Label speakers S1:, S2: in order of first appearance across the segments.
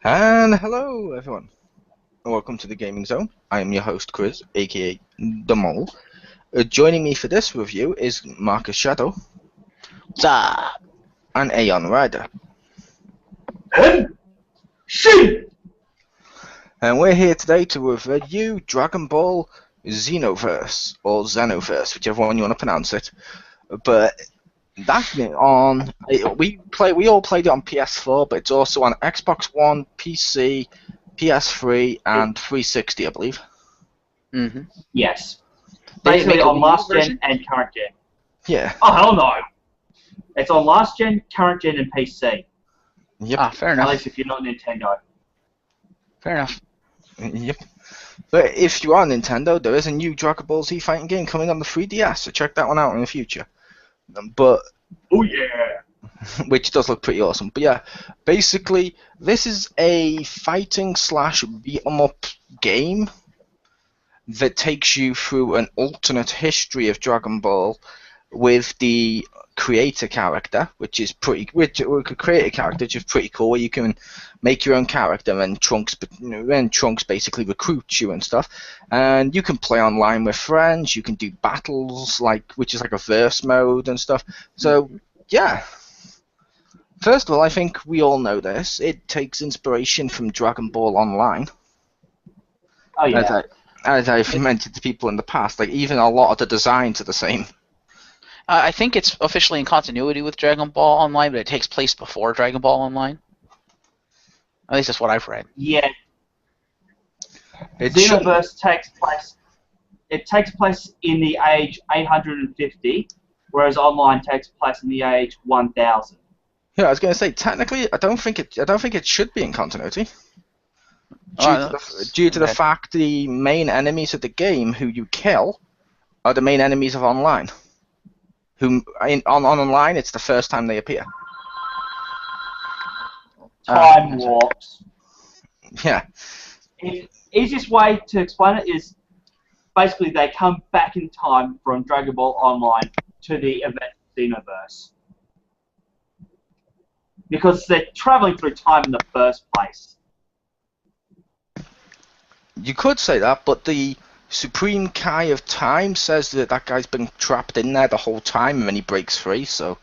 S1: And hello, everyone, and welcome to the Gaming Zone. I am your host, Chriz, aka The Mole. Joining me for this review is Marcus Shadow
S2: Zah.
S1: and Aeon Rider.
S3: Shit!
S1: And we're here today to review Dragon Ball Xenoverse, or Xenoverse, whichever one you want to pronounce it. But that's been on. We all played it on PS4, but it's also on Xbox One, PC, PS3, and 360, I believe.
S2: Mm-hmm.
S3: Yes.
S2: They
S3: Basically
S2: didn't make a
S3: on
S2: Wii U
S3: last gen
S2: version?
S3: and current gen.
S1: Yeah.
S3: Oh, hell no! It's on last gen, current gen, and PC.
S1: Yep.
S2: Ah, fair
S3: At
S2: enough.
S3: least if you're not Nintendo.
S2: Fair enough.
S1: Yep. But if you are Nintendo, there is a new Dragon Ball Z fighting game coming on the 3DS, so check that one out in the future. But
S3: Oh yeah!
S1: which does look pretty awesome. But yeah, basically, this is a fighting slash beat 'em up game that takes you through an alternate history of Dragon Ball with the creator character, which is pretty, which is pretty cool. Where you can make your own character, and Trunks basically recruits you and stuff. And you can play online with friends. You can do battles, which is like a verse mode and stuff. So yeah. First of all, I think we all know this. It takes inspiration from Dragon Ball Online.
S3: Oh yeah.
S1: As I've mentioned to people in the past, like even a lot of the designs are the same.
S2: I think it's officially in continuity with Dragon Ball Online, but it takes place before Dragon Ball Online. At least that's what I've read.
S3: Yeah.
S1: It shouldn't-
S3: Xenoverse takes place. It takes place in the age 850, whereas online takes place in the age 1000.
S1: Yeah, I was going to say technically, I don't think it should be in continuity. Due to the fact the main enemies of the game who you kill are the main enemies of online. On online, it's the first time they appear.
S3: Time warps.
S1: Yeah.
S3: Easiest way to explain it is basically they come back in time from Dragon Ball Online to the event Xenoverse. Because they're traveling through time in the first place.
S1: You could say that, but the Supreme Kai of Time says that guy's been trapped in there the whole time and then he breaks free, so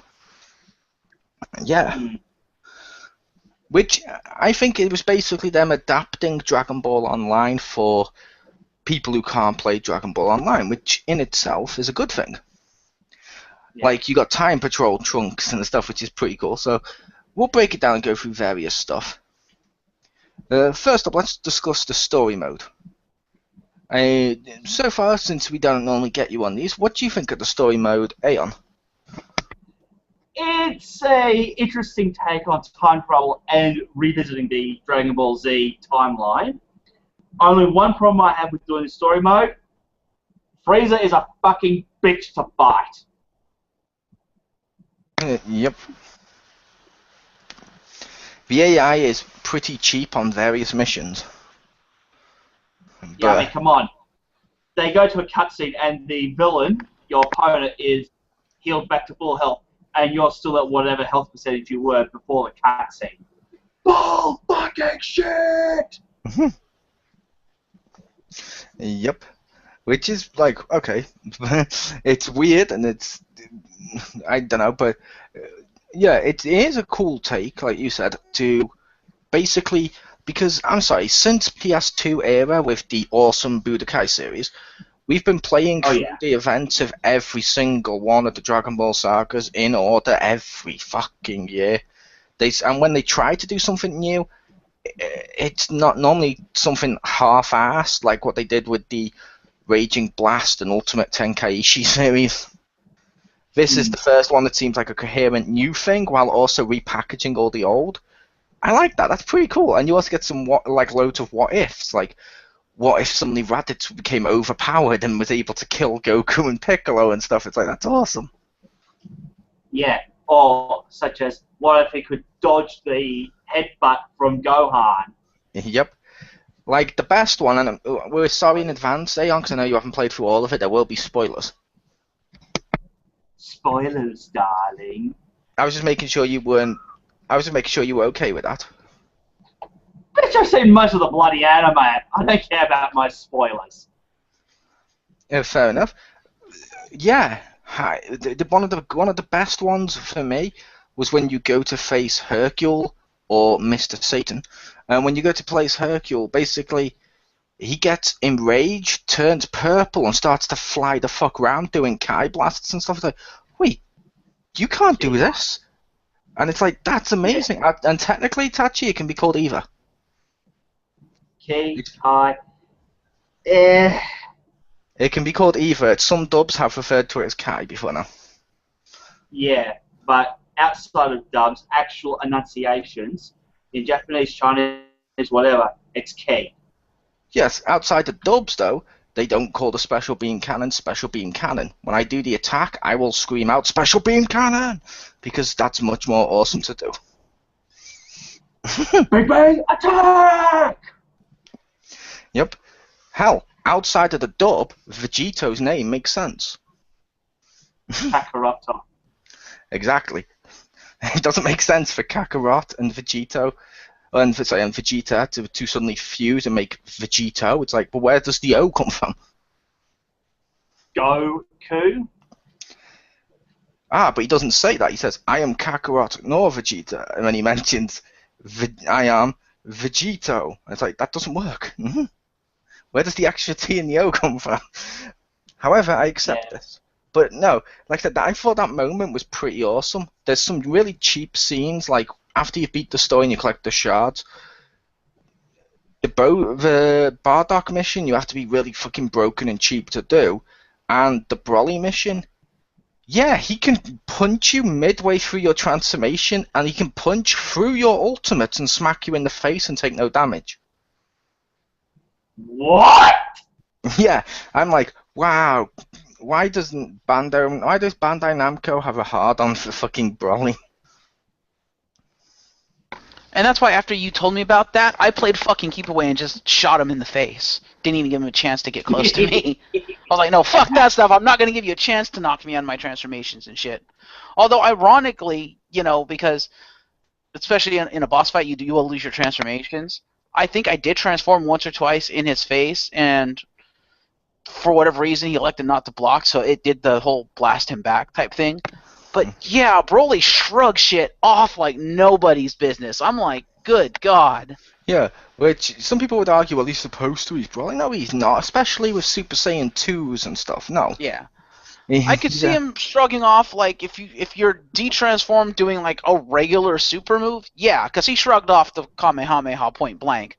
S1: yeah. Which I think it was basically them adapting Dragon Ball Online for people who can't play Dragon Ball Online, which in itself is a good thing.
S3: Yeah.
S1: Like, you got Time Patrol Trunks and stuff, which is pretty cool, so we'll break it down and go through various stuff. First up, let's discuss the story mode. So far, since we don't normally get you on these, what do you think of the story mode, Aeon?
S3: It's a interesting take on time travel and revisiting the Dragon Ball Z timeline. Only one problem I have with doing the story mode, Frieza is a fucking bitch to fight.
S1: Yep. The AI is pretty cheap on various missions.
S3: Yeah, I mean, come on. They go to a cutscene and the villain, your opponent, is healed back to full health, and you're still at whatever health percentage you were before the cutscene. Bull fucking shit!
S1: Yep. Which is like, okay. It's weird and it's, I don't know, but yeah, it is a cool take, like you said, to basically, because, I'm sorry, since PS2 era with the awesome Budokai series, we've been playing through the events of every single one of the Dragon Ball sagas in order every fucking year. And when they try to do something new, it's not normally something half-assed, like what they did with the Raging Blast and Ultimate Tenkaichi series. This is the first one that seems like a coherent new thing while also repackaging all the old. I like that. That's pretty cool. And you also get some loads of what ifs. Like, what if suddenly Raditz became overpowered and was able to kill Goku and Piccolo and stuff? It's like, that's awesome.
S3: Yeah, or such as, what if he could dodge the headbutt from Gohan?
S1: Yep. Like, the best one, and we're sorry in advance, Aeon, because I know you haven't played through all of it, there will be spoilers.
S3: Spoilers, darling.
S1: I was just making sure you were okay with that.
S3: Bitch, I've seen most of the bloody anime. I don't care about my spoilers.
S1: Yeah, fair enough. Yeah, one of the best ones for me was when you go to face Hercule or Mr. Satan, and when you go to place Hercule, basically he gets enraged, turns purple, and starts to fly the fuck around doing Kai blasts and stuff. It's like, wait, you can't do this, and it's like that's amazing. And technically, Tachi, it can be called Eva.
S3: Kai.
S1: It can be called Eva. Some dubs have referred to it as Kai before now.
S3: Yeah, but outside of dubs, actual enunciations in Japanese, Chinese, whatever, it's Ki.
S1: Yes, outside the dubs though, they don't call the special beam cannon special beam cannon. When I do the attack, I will scream out special beam cannon because that's much more awesome to do.
S3: Big bang attack!
S1: Yep. Hell, outside of the dub, Vegeto's name makes sense.
S3: Kakarot.
S1: Exactly. It doesn't make sense for Kakarot and Vegito and Vegeta to suddenly fuse and make Vegito. It's like, but where does the O come from?
S3: Goku?
S1: Ah, but he doesn't say that. He says, I am Kakarot nor Vegeta. And then he mentions, I am Vegito. And it's like, that doesn't work. Where does the extra T and the O come from? However, I accept this. But no, like I said, I thought that moment was pretty awesome. There's some really cheap scenes, like after you beat the story and you collect the shards. The Bardock mission, you have to be really fucking broken and cheap to do. And the Broly mission, yeah, he can punch you midway through your transformation, and he can punch through your ultimates and smack you in the face and take no damage.
S3: What?
S1: Yeah, I'm like, wow. Why does Bandai Namco have a hard-on for fucking Broly?
S2: And that's why after you told me about that, I played fucking Keep Away and just shot him in the face. Didn't even give him a chance to get close to me. I was like, no, fuck that stuff. I'm not going to give you a chance to knock me on my transformations and shit. Although, ironically, you know, because especially in a boss fight, you will lose your transformations. I think I did transform once or twice in his face, and for whatever reason, he elected not to block, so it did the whole blast him back type thing. But yeah, Broly shrugged shit off like nobody's business. I'm like, good God.
S1: Yeah, which some people would argue, well, he's supposed to. He's Broly. No, he's not, especially with Super Saiyan 2s and stuff. No.
S2: Yeah. I could see him shrugging off, like, if you're de-transformed doing, like, a regular super move, yeah, because he shrugged off the Kamehameha point blank.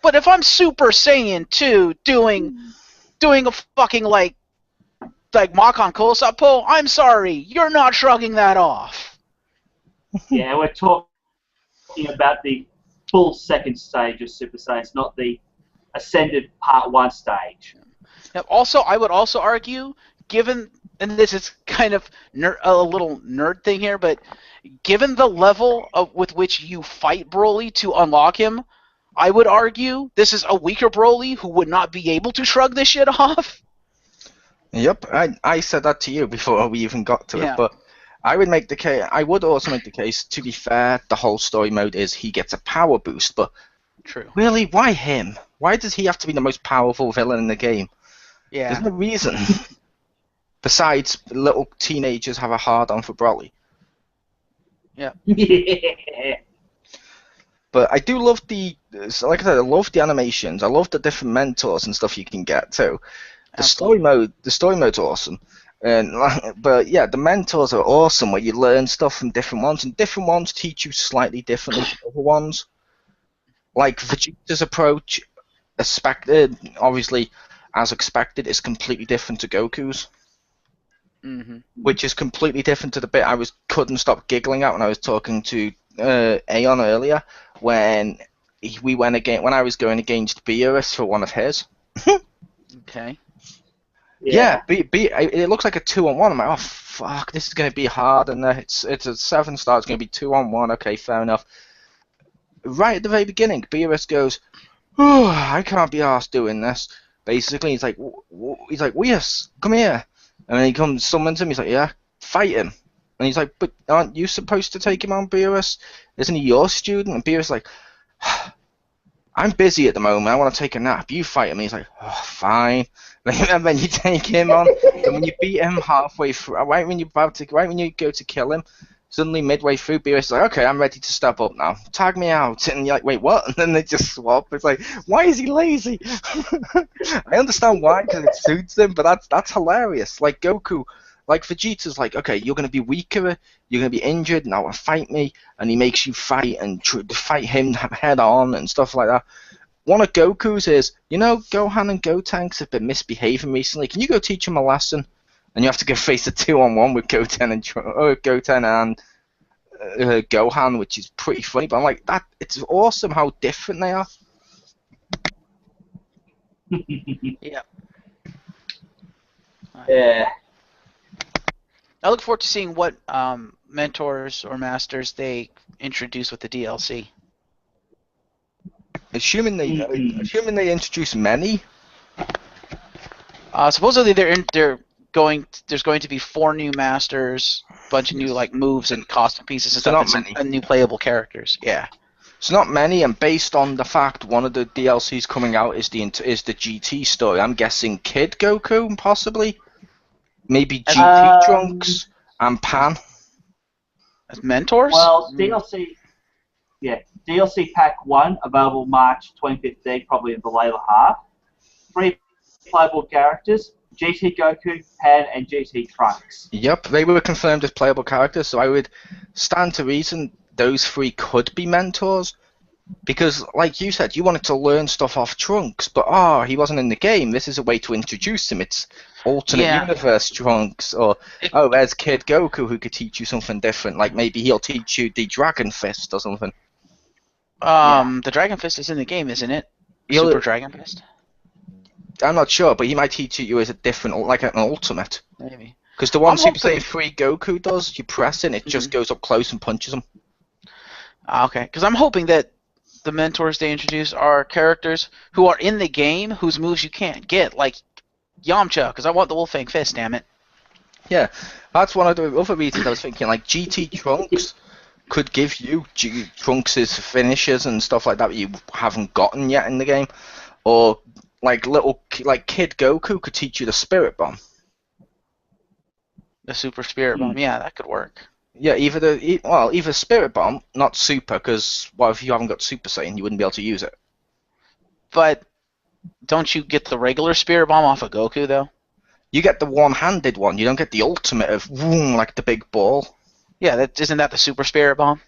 S2: But if I'm Super Saiyan 2 doing a fucking, like Makon Kosapo, I'm sorry, you're not shrugging that off.
S3: Yeah, we're talking about the full second stage of Super Saiyans, not the Ascended Part 1 stage.
S2: Now, also, I would also argue, given, and this is kind of a little nerd thing here, but given the level with which you fight Broly to unlock him, I would argue this is a weaker Broly who would not be able to shrug this shit off.
S1: Yep, I said that to you before we even got to it, but I would make the case. I would also make the case. To be fair, the whole story mode is he gets a power boost, but
S2: true.
S1: Really, why him? Why does he have to be the most powerful villain in the game?
S2: Yeah,
S1: there's no reason. Besides, little teenagers have a hard-on for Broly.
S2: Yeah.
S1: But I do love like I said, I love the animations. I love the different mentors and stuff you can get too. The story mode's awesome. But yeah, the mentors are awesome where you learn stuff from different ones, and different ones teach you slightly differently from other ones. Like Vegeta's approach, obviously, as expected, is completely different to Goku's.
S2: Mm-hmm.
S1: Which is completely different to the bit I couldn't stop giggling at when I was talking to Aeon earlier, when I was going against Beerus for one of his.
S2: Okay.
S1: Yeah, it looks like a 2-on-1. I'm like, oh fuck, this is going to be hard, and it's a 7-star. It's going to be 2-on-1. Okay, fair enough. Right at the very beginning, Beerus goes, "Oh, I can't be arsed doing this." Basically, he's like, "Weas, come here," and then he summons him. He's like, "Yeah, fight him." And he's like, "But aren't you supposed to take him on, Beerus? Isn't he your student?" And Beerus is like, I'm busy at the moment. I want to take a nap. You fight him. He's like, oh, fine. And then you take him on. And when you beat him halfway through, right when you go to kill him, suddenly midway through, Beerus is like, okay, I'm ready to step up now. Tag me out. And you're like, wait, what? And then they just swap. It's like, why is he lazy? I understand why, because it suits him, but that's hilarious. Like Goku, like Vegeta's like, okay, you're going to be weaker, you're going to be injured, now fight me. And he makes you fight and fight him head on and stuff like that. One of Goku's is, Gohan and Gotenks have been misbehaving recently. Can you go teach them a lesson? And you have to go face a 2-on-1 with Goten and Gohan, which is pretty funny. But I'm like, it's awesome how different they are.
S2: Yeah.
S3: Yeah.
S2: I look forward to seeing what mentors or masters they introduce with the DLC.
S1: Assuming they introduce many.
S2: Supposedly there's going to be 4 new masters, a bunch of new moves and costume pieces and stuff, and new playable characters. Yeah.
S1: It's not many, and based on the fact one of the DLCs coming out is the GT story, I'm guessing Kid Goku possibly, maybe GT Trunks and Pan.
S2: As mentors?
S3: Well, DLC Pack 1, available March 2015, probably in the later half. 3 playable characters, GT Goku, Pan, and GT Trunks.
S1: Yep, they were confirmed as playable characters, so I would stand to reason those 3 could be mentors. Because, like you said, you wanted to learn stuff off Trunks, but he wasn't in the game. This is a way to introduce him. It's alternate universe Trunks, or there's Kid Goku who could teach you something different. Like maybe he'll teach you the Dragon Fist or something.
S2: The Dragon Fist is in the game, isn't it? Super Dragon Fist?
S1: I'm not sure, but he might teach you as a different, like an ultimate.
S2: Maybe.
S1: Because the one Super Saiyan 3 Goku does, you press it, and it just goes up close and punches him.
S2: Okay, because I'm hoping that the mentors they introduce are characters who are in the game whose moves you can't get, like Yamcha, because I want the Wolfang Fist, damn it.
S1: Yeah, that's one of the other reasons I was thinking, like GT Trunks could give you Trunks' finishes and stuff like that you haven't gotten yet in the game, or like Kid Goku could teach you the Spirit Bomb.
S2: The Super Spirit Bomb, yeah, that could work.
S1: Yeah, either Spirit Bomb, not Super, because if you haven't got Super Saiyan, you wouldn't be able to use it.
S2: But don't you get the regular Spirit Bomb off of Goku, though?
S1: You get the one-handed one. You don't get the ultimate of like the big ball.
S2: Yeah, isn't that the Super Spirit Bomb?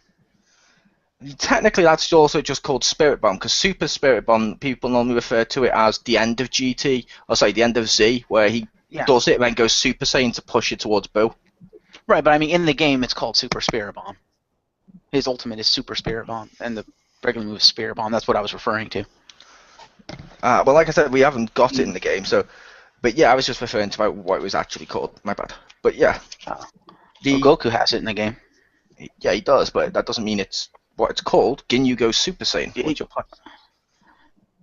S1: Technically, that's also just called Spirit Bomb, because Super Spirit Bomb, people normally refer to it as the end of GT, the end of Z, where he does it and then goes Super Saiyan to push it towards Boo.
S2: Right, but I mean, in the game, it's called Super Spirit Bomb. His ultimate is Super Spirit Bomb, and the regular move is Spirit Bomb. That's what I was referring to.
S1: Well, like I said, we haven't got it in the game, so... But yeah, I was just referring to what it was actually called. My bad. But yeah.
S2: Goku has it in the game.
S1: Yeah, he does, but that doesn't mean it's what it's called. Ginyu goes Super Saiyan. What's your point?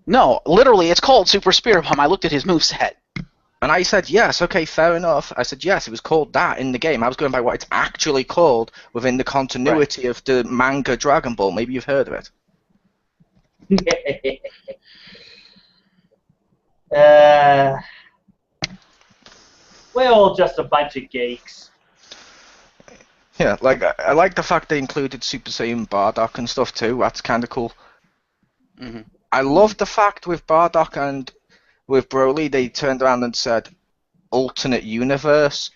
S2: No, literally, it's called Super Spirit Bomb. I looked at his moveset.
S1: And I said, yes, okay, fair enough. I said, yes, it was called that in the game. I was going by what it's actually called within the continuity of the manga Dragon Ball. Maybe you've heard of it.
S3: We're all just a bunch of geeks.
S1: Yeah, I like the fact they included Super Saiyan Bardock and stuff too. That's kind of cool.
S2: Mm-hmm.
S1: I love the fact with Bardock and with Broly, they turned around and said alternate universe,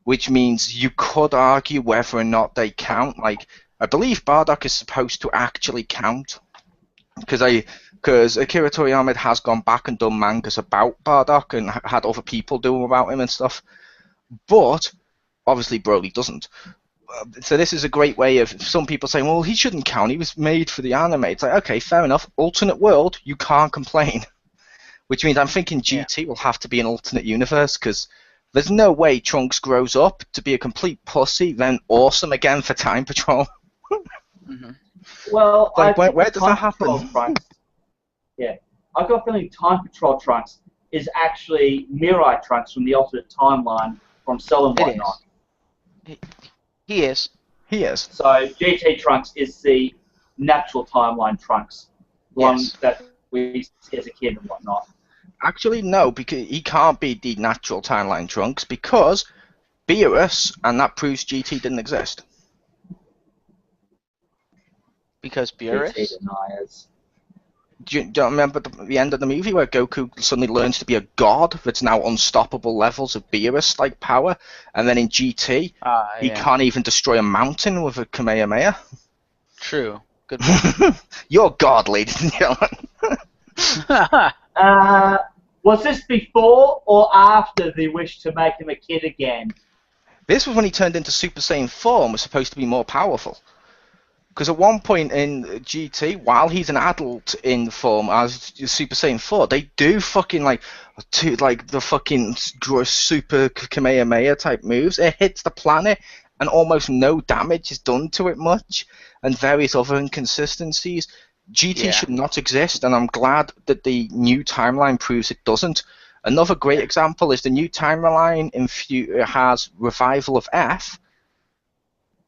S1: which means you could argue whether or not they count. Like, I believe Bardock is supposed to actually count, because Akira Toriyama has gone back and done mangas about Bardock and had other people do them about him and stuff. But obviously Broly doesn't. So this is a great way of some people saying, well, he shouldn't count. He was made for the anime. It's like, okay, fair enough. Alternate world, you can't complain. Which means I'm thinking GT will have to be an alternate universe, because there's no way Trunks grows up to be a complete pussy, then awesome again for Time Patrol.
S3: Mm-hmm. Well,
S1: like, where does that happen?
S3: Yeah, I've got a feeling Time Patrol Trunks is actually Mirai Trunks from the alternate timeline from Cell and whatnot.
S2: He is.
S1: He is.
S3: So GT Trunks is the natural timeline Trunks. one
S2: Yes.
S3: that we see as a kid and whatnot.
S1: Actually, no, because he can't be the natural timeline Trunks because Beerus, and that proves GT didn't exist.
S2: Because
S3: GT
S2: Beerus?
S3: deniers.
S1: Do you remember the end of the movie where Goku suddenly learns to be a god that's now unstoppable levels of Beerus-like power, and then in GT, he
S2: Yeah.
S1: can't even destroy a mountain with a Kamehameha?
S2: True. Good point.
S1: You're God, ladies and gentlemen.
S3: Was this before or after the wish to make him a kid again?
S1: This was when he turned into Super Saiyan 4 and was supposed to be more powerful. Because at one point in GT, while he's an adult in form as Super Saiyan 4, they do fucking the fucking Super Kamehameha type moves. It hits the planet and almost no damage is done to it much, and various other inconsistencies. GT should not exist, and I'm glad that the new timeline proves it doesn't. Another great example is the new timeline has Revival of F.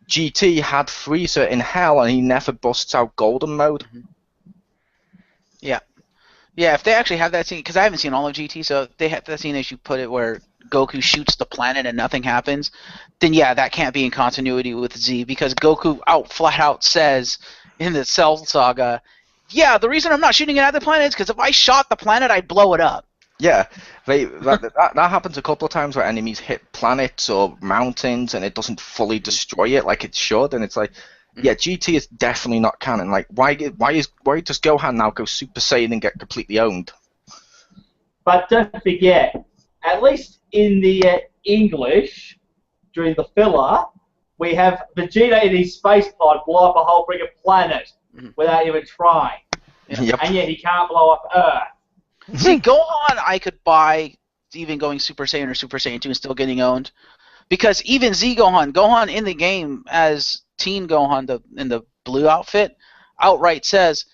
S1: GT had Frieza in Hell, and he never busts out Golden Mode.
S2: Yeah. Yeah, if they actually have that scene, because I haven't seen all of GT, so if they have that scene as you put it where Goku shoots the planet and nothing happens, then yeah, that can't be in continuity with Z, because Goku flat out says in the Cell Saga, yeah, the reason I'm not shooting it at the planet is because if I shot the planet, I'd blow it up.
S1: Yeah, that happens a couple of times where enemies hit planets or mountains and it doesn't fully destroy it like it should, and it's like, yeah, GT is definitely not canon. Like, why does Gohan now go Super Saiyan and get completely owned?
S3: But don't forget, at least in the English, during the filler, we have Vegeta in his space pod blow up a whole friggin' planet without even trying.
S1: Yep.
S3: And yet he can't blow up Earth.
S2: See, Gohan I could buy even going Super Saiyan or Super Saiyan 2 and still getting owned. Because even Z Gohan in the game as Teen Gohan in the blue outfit, outright says,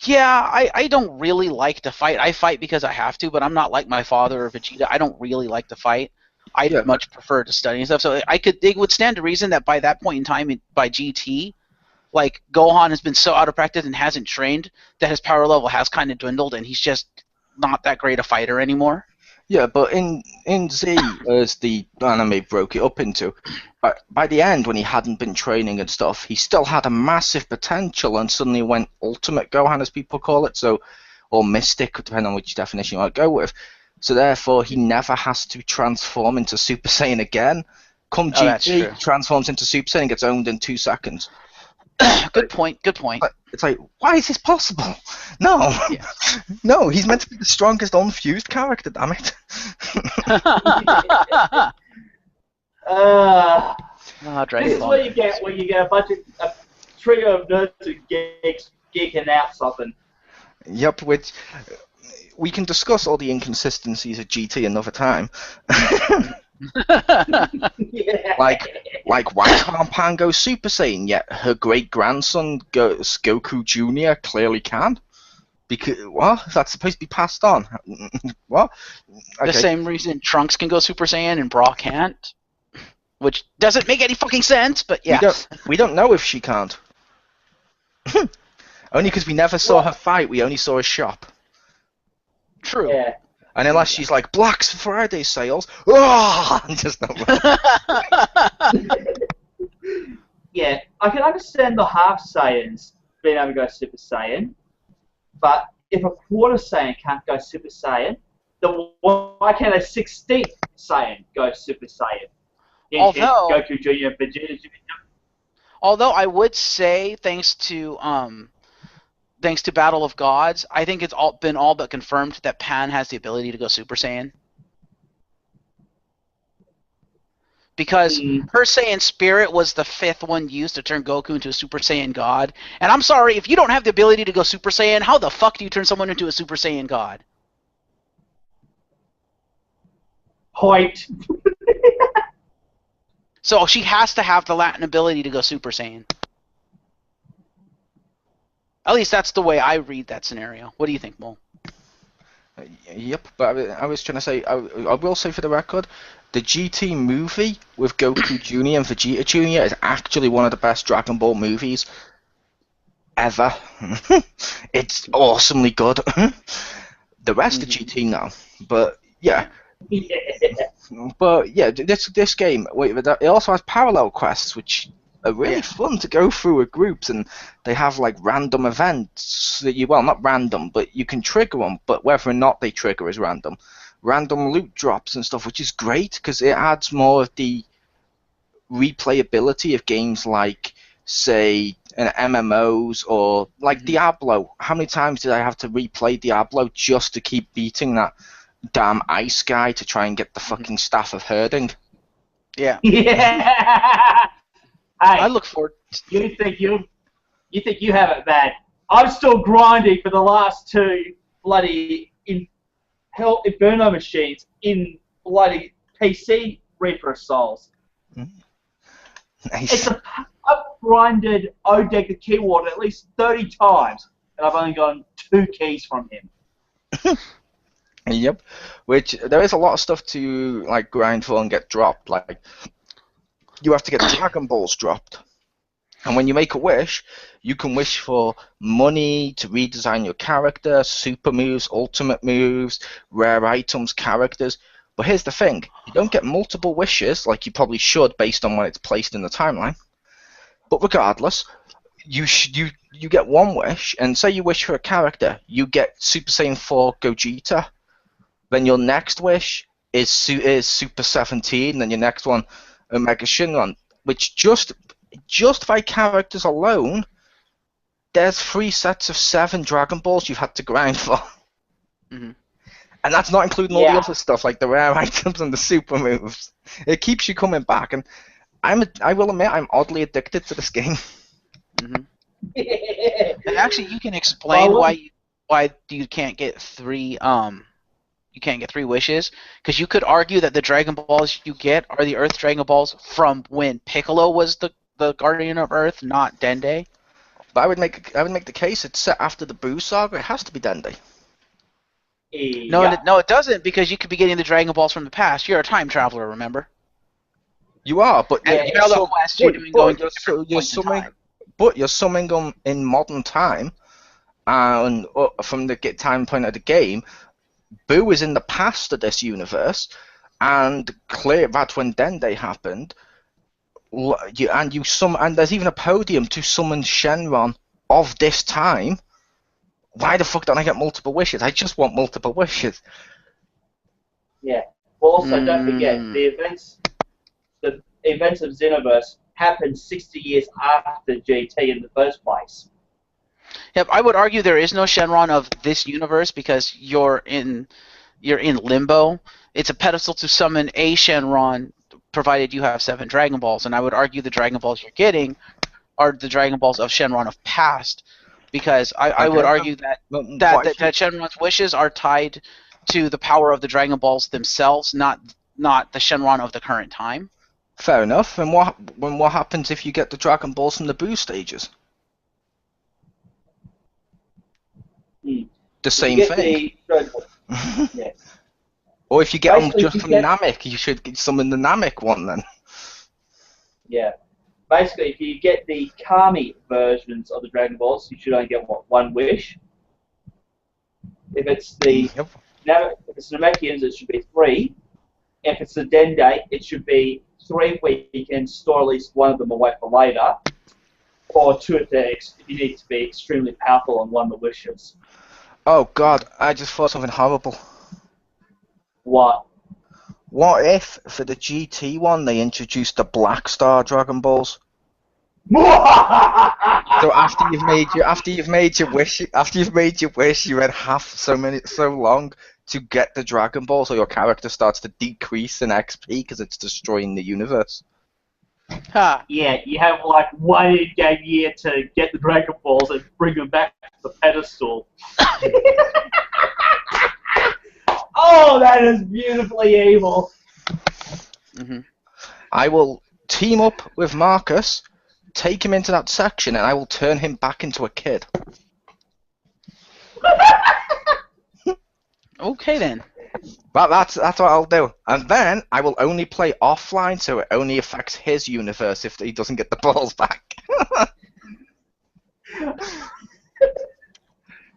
S2: yeah, I don't really like to fight. I fight because I have to, but I'm not like my father or Vegeta. I don't really like to fight. I'd much prefer to study and stuff. So it would stand to reason that by that point in time, by GT, like Gohan has been so out of practice and hasn't trained that his power level has kind of dwindled, and he's just not that great a fighter anymore.
S1: Yeah, but in Z, as the anime broke it up into, by the end, when he hadn't been training and stuff, he still had a massive potential and suddenly went Ultimate Gohan, as people call it, or Mystic, depending on which definition you want to go with. So therefore, he never has to transform into Super Saiyan again. Come GT, transforms into Super Saiyan and gets owned in 2 seconds.
S2: Good point. But
S1: it's like, why is this possible? No. Yeah. No, he's meant to be the strongest unfused character, damn it.
S3: This is what you get when you get a trio of nerds and geeks geeking out something.
S1: Yep, which we can discuss all the inconsistencies of GT another time. Like why can't Pan go Super Saiyan yet her great grandson Goku Jr. clearly can? Because that's supposed to be passed on. What? Okay.
S2: The same reason Trunks can go Super Saiyan and Brock can't, which doesn't make any fucking sense. But yeah,
S1: we don't know if she can't. Only because we never saw her fight. We only saw her shop.
S2: True.
S3: Yeah.
S1: And unless she's like, Black Friday sales, just not.
S3: Yeah, I can understand the half Saiyans being able to go Super Saiyan, but if a quarter Saiyan can't go Super Saiyan, then why can't a 16th Saiyan go Super Saiyan?
S2: Although
S3: Goku Jr. and Vegeta Jr.
S2: Although I would say, thanks to Battle of Gods, I think it's been all but confirmed that Pan has the ability to go Super Saiyan. Because her Saiyan Spirit was the 5th one used to turn Goku into a Super Saiyan God. And I'm sorry, if you don't have the ability to go Super Saiyan, how the fuck do you turn someone into a Super Saiyan God?
S3: Point.
S2: So she has to have the Latin ability to go Super Saiyan. At least that's the way I read that scenario. What do you think, Mo?
S1: Yep, but I was trying to say, I will say for the record, the GT movie with Goku Jr. and Vegeta Jr. is actually one of the best Dragon Ball movies ever. It's awesomely good. The rest of GT now, but yeah. But yeah, this game, it also has parallel quests, which are really fun to go through with groups, and they have like random events that not random, but you can trigger them, but whether or not they trigger is random. Random loot drops and stuff, which is great because it adds more of the replayability of games like, say, MMOs or like Diablo. How many times did I have to replay Diablo just to keep beating that damn ice guy to try and get the fucking staff of herding?
S2: Yeah.
S3: Yeah. Hey,
S2: I look forward.
S3: You think you have it bad? I'm still grinding for the last 2 bloody Inferno machines in bloody PC Reaper of Souls.
S1: Nice.
S3: I've grinded Odeg the Keyword at least 30 times, and I've only gotten 2 keys from him.
S1: Yep. Which there is a lot of stuff to like grind for and get dropped. Like you have to get Dragon Balls dropped, and when you make a wish, you can wish for money to redesign your character, super moves, ultimate moves, rare items, characters. But here's the thing: you don't get multiple wishes like you probably should based on when it's placed in the timeline. But regardless, you get one wish, and say you wish for a character, you get Super Saiyan 4 Gogeta. Then your next wish is Super 17, then your next one, Omega Shinron. Which just by characters alone, there's 3 sets of 7 Dragon Balls you've had to grind for.
S2: Mm-hmm.
S1: And that's not including all the other stuff, like the rare items and the super moves. It keeps you coming back, and I will admit, I'm oddly addicted to this game.
S2: Mm-hmm. And actually, you can explain why you can't get 3 wishes, because you could argue that the Dragon Balls you get are the Earth Dragon Balls from when Piccolo was the Guardian of Earth, not Dende.
S1: But I would make the case it's set after the Boo Saga. It has to be Dende.
S2: No, it doesn't, because you could be getting the Dragon Balls from the past. You're a time traveler, remember?
S1: You are, but you're summoning them in modern time, and from the time point of the game, Boo is in the past of this universe, and clear that's when Dende happened. And there's even a podium to summon Shenron of this time. Why the fuck don't I get multiple wishes? I just want multiple wishes.
S3: Yeah. Well, also don't forget the events of Xenoverse happened 60 years after GT in the first place.
S2: Yep, I would argue there is no Shenron of this universe because you're in limbo. It's a pedestal to summon a Shenron, provided you have 7 Dragon Balls, and I would argue the Dragon Balls you're getting are the Dragon Balls of Shenron of past, because I would argue that Shenron's wishes are tied to the power of the Dragon Balls themselves, not the Shenron of the current time.
S1: Fair enough. And what happens if you get the Dragon Balls from the Boo stages? The same thing.
S3: Yeah.
S1: Or if you get them just from Namek, you should summon the Namek one then.
S3: Yeah. Basically, if you get the Kami versions of the Dragon Balls, you should only get one wish. If it's the Namekians, it should be 3. If it's the Dende, it should be 3 where you can store at least one of them away for later, or 2 if you need to be extremely powerful on one of the wishes.
S1: Oh god, I just thought something horrible.
S3: What?
S1: What if, for the GT one, they introduced the Black Star Dragon Balls? So after you've made your wish, you had so long to get the Dragon Ball, so your character starts to decrease in XP because it's destroying the universe.
S2: Huh.
S3: Yeah, you have like 1 in-game year to get the Dragon Balls and bring them back to the pedestal. Oh, that is beautifully evil.
S2: Mm-hmm.
S1: I will team up with Marcus, take him into that section, and I will turn him back into a kid.
S2: Okay then.
S1: But that's what I'll do. And then I will only play offline, so it only affects his universe if he doesn't get the balls back.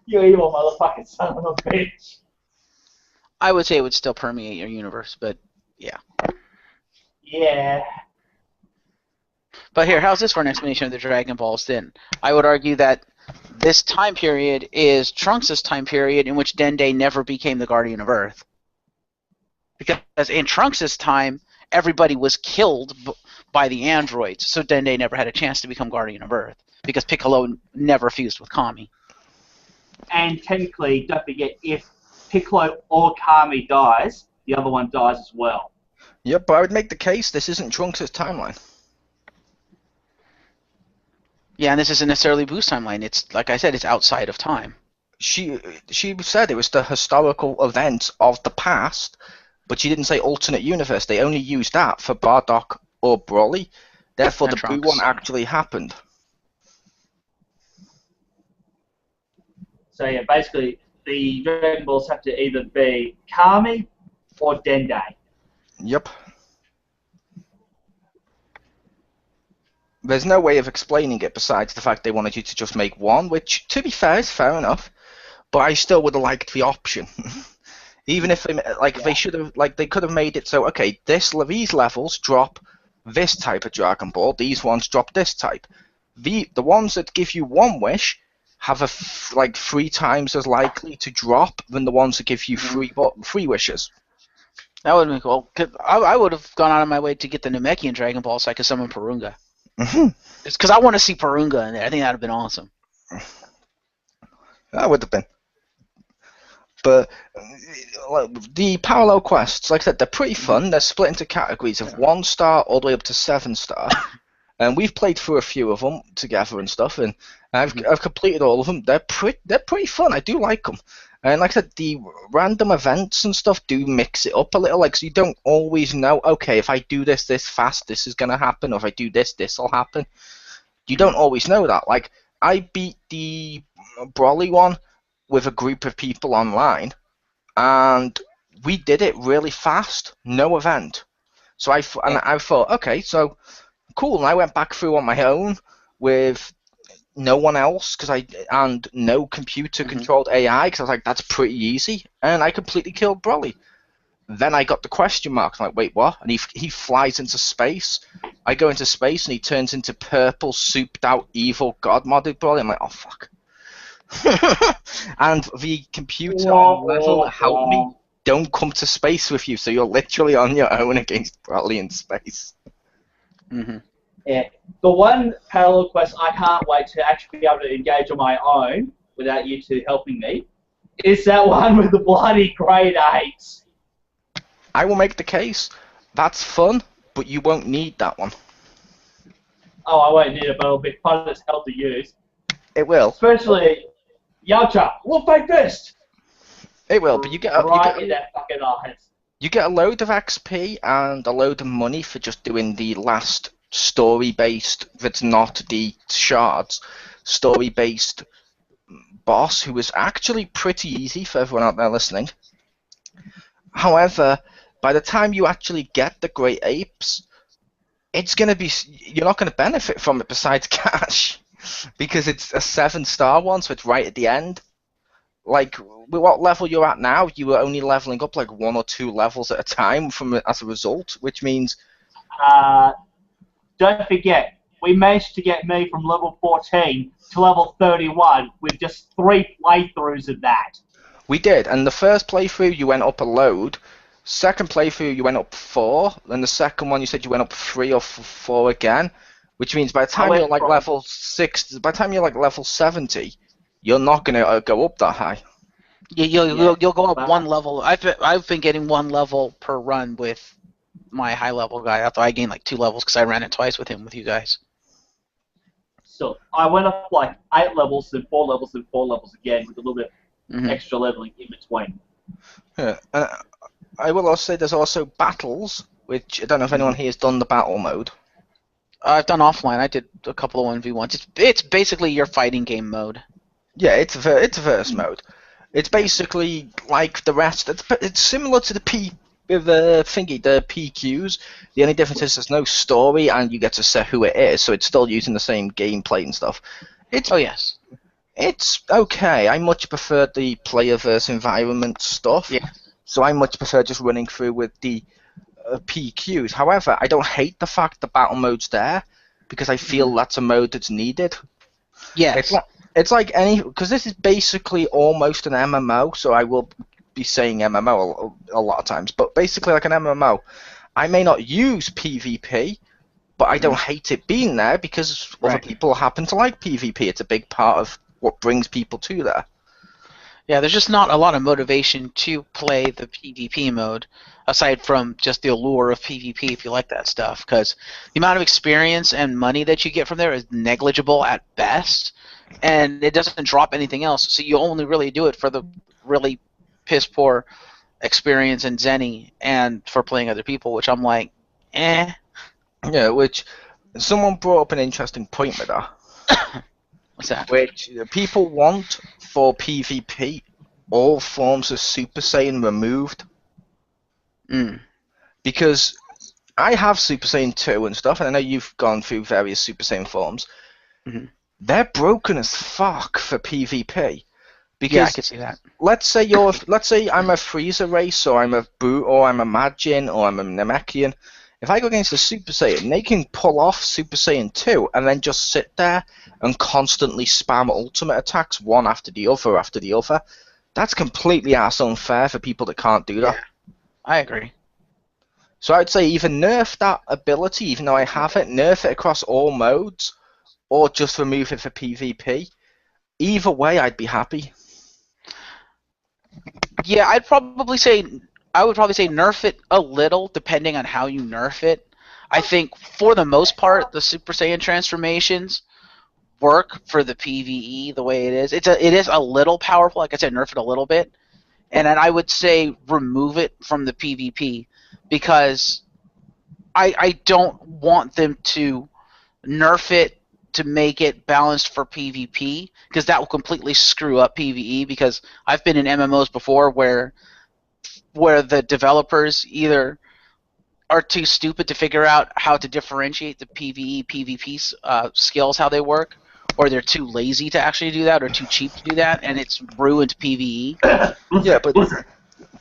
S3: You evil motherfucking son of a bitch.
S2: I would say it would still permeate your universe, but yeah.
S3: Yeah.
S2: But here, how's this for an explanation of the Dragon Balls then? I would argue that this time period is Trunks' time period in which Dende never became the Guardian of Earth. Because in Trunks' time, everybody was killed by the androids, so Dende never had a chance to become Guardian of Earth, because Piccolo never fused with Kami.
S3: And technically, don't forget, if Piccolo or Kami dies, the other one dies as well.
S1: Yep, but I would make the case this isn't Trunks' timeline.
S2: Yeah, and this isn't necessarily Boo's timeline. It's, like I said, it's outside of time.
S1: She said it was the historical events of the past, but she didn't say alternate universe. They only used that for Bardock or Broly. Therefore,
S2: And
S1: the
S2: Trunks.
S1: Boo one actually happened.
S3: So yeah, basically, the Dragon Balls have to either be Kami or Dende.
S1: Yep. There's no way of explaining it besides the fact they wanted you to just make one, which, to be fair, is fair enough. But I still would have liked the option. Even if they should have, they could have made it so, okay, these levels drop this type of Dragon Ball, these ones drop this type. The ones that give you one wish have 3 times as likely to drop than the ones that give you three wishes.
S2: That would have been cool. 'Cause I would have gone out of my way to get the Namekian Dragon Ball so I could summon Purunga. It's because I want to see Purunga in there. I think that would have been awesome.
S1: That would have been. But the parallel quests, like I said, they're pretty fun. They're split into categories of 1 star all the way up to 7 star. And we've played through a few of them together and stuff, and I've completed all of them. They're pretty fun. I do like them. And like I said, the random events and stuff do mix it up a little. So you don't always know, okay, if I do this fast, this is going to happen. Or if I do this will happen. You don't always know that. Like, I beat the Broly one with a group of people online, and we did it really fast. No event. So I thought, okay, so cool. And I went back through on my own with no one else and no computer-controlled AI, because I was like, that's pretty easy, and I completely killed Broly. Then I got the question mark. I'm like, wait, what? And he flies into space. I go into space, and he turns into purple, souped-out, evil god-modded Broly. I'm like, oh, fuck. And the computer on the level that helped me don't come to space with you, so you're literally on your own against Broly in space.
S3: Yeah. The one parallel quest I can't wait to actually be able to engage on my own without you two helping me is that one with the bloody grade 8s.
S1: I will make the case. That's fun, but you won't need that one.
S3: Oh, I won't need it, but it'll be fun as hell to use.
S1: It will.
S3: Especially Yamcha. Look like this.
S1: It will, but you get
S3: in that fucking eyes.
S1: You get a load of XP and a load of money for just doing the last story-based, that's not the shards, story-based boss, who is actually pretty easy for everyone out there listening. However, by the time you actually get the Great Apes, you're not going to benefit from it besides cash, because it's a 7-star one, so it's right at the end. Like, with what level you're at now, you were only leveling up like 1 or 2 levels at a time as a result, which means...
S3: Don't forget, we managed to get me from level 14 to level 31 with just 3 playthroughs of that.
S1: We did, and the first playthrough you went up a load, second playthrough you went up 4, and the second one you said you went up 3 or 4 again, which means by the time you're like level 6, by the time you're like level 70, you're not going to go up that high.
S2: You'll go up 1 level. I've been getting 1 level per run with my high level guy. After I gained like 2 levels because I ran it twice with you guys.
S3: So I went up like 8 levels, then 4 levels, then 4 levels again with a little bit extra leveling in between.
S1: Yeah, I will also say there's also battles, which I don't know if anyone here has done the battle mode.
S2: I've done offline. I did a couple of 1v1s. It's basically your fighting game mode.
S1: Yeah, it's a verse mode. It's basically like the rest. It's similar to the the PQs. The only difference is there's no story, and you get to set who it is. So it's still using the same gameplay and stuff. It's
S2: Oh yes.
S1: it's okay. I much prefer the player versus environment stuff.
S2: Yeah.
S1: So I much prefer just running through with the PQs. However, I don't hate the fact the battle mode's there because I feel that's a mode that's needed.
S2: Yes.
S1: It's like any, because this is basically almost an MMO, so I will be saying MMO a lot of times, but basically like an MMO. I may not use PvP, but I don't hate it being there because other
S2: Right.
S1: people happen to like PvP. It's a big part of what brings people to there.
S2: Yeah, there's just not a lot of motivation to play the PvP mode, aside from just the allure of PvP if you like that stuff, because the amount of experience and money that you get from there is negligible at best, and it doesn't drop anything else, so you only really do it for the really piss-poor experience in Zenny and for playing other people, which I'm like, eh.
S1: Yeah, which someone brought up an interesting point with that.
S2: What's that?
S1: Which people want for PvP all forms of Super Saiyan removed. Because I have Super Saiyan 2 and stuff, and I know you've gone through various Super Saiyan forms.
S2: Mhm.
S1: They're broken as fuck for PvP. Because
S2: Yeah, I could see that.
S1: let's say I'm a Freezer race, or I'm a Boo, or I'm a Majin, or I'm a Namekian. If I go against a Super Saiyan, they can pull off Super Saiyan 2 and then just sit there and constantly spam ultimate attacks one after the other after the other. That's completely ass unfair for people that can't do that.
S2: Yeah, I agree.
S1: So I'd say either nerf that ability, even though I have it, nerf it across all modes, or just remove it for PvP. Either way, I'd be happy.
S2: Yeah, I would probably say nerf it a little, depending on how you nerf it. I think for the most part, the Super Saiyan transformations work for the PvE the way it is. It is a little powerful. Like I said, nerf it a little bit, and then I would say remove it from the PvP because I don't want them to nerf it to make it balanced for PvP because that will completely screw up PvE. Because I've been in MMOs before where the developers either are too stupid to figure out how to differentiate the PvE PvP skills, how they work, or they're too lazy to actually do that, or too cheap to do that, and it's ruined PvE.
S1: Yeah,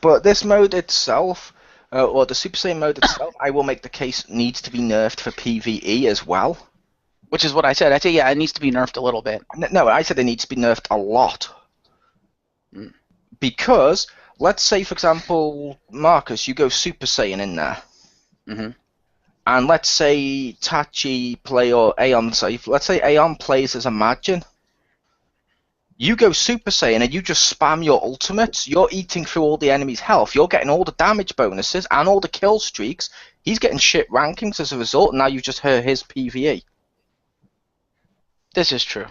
S1: but this mode itself, or the Super Saiyan mode itself, I will make the case needs to be nerfed for PvE as well.
S2: Which is what I said. I say, yeah, it needs to be nerfed a little bit.
S1: No, I said it needs to be nerfed a lot. Because, let's say, for example, Marcus, you go Super Saiyan in there. And let's say Tachi or Aeon, let's say Aeon plays as a Majin. You go Super Saiyan and you just spam your ultimates, you're eating through all the enemy's health, you're getting all the damage bonuses and all the kill streaks, he's getting shit rankings as a result, and now you've just hurt his PvE.
S2: This is true.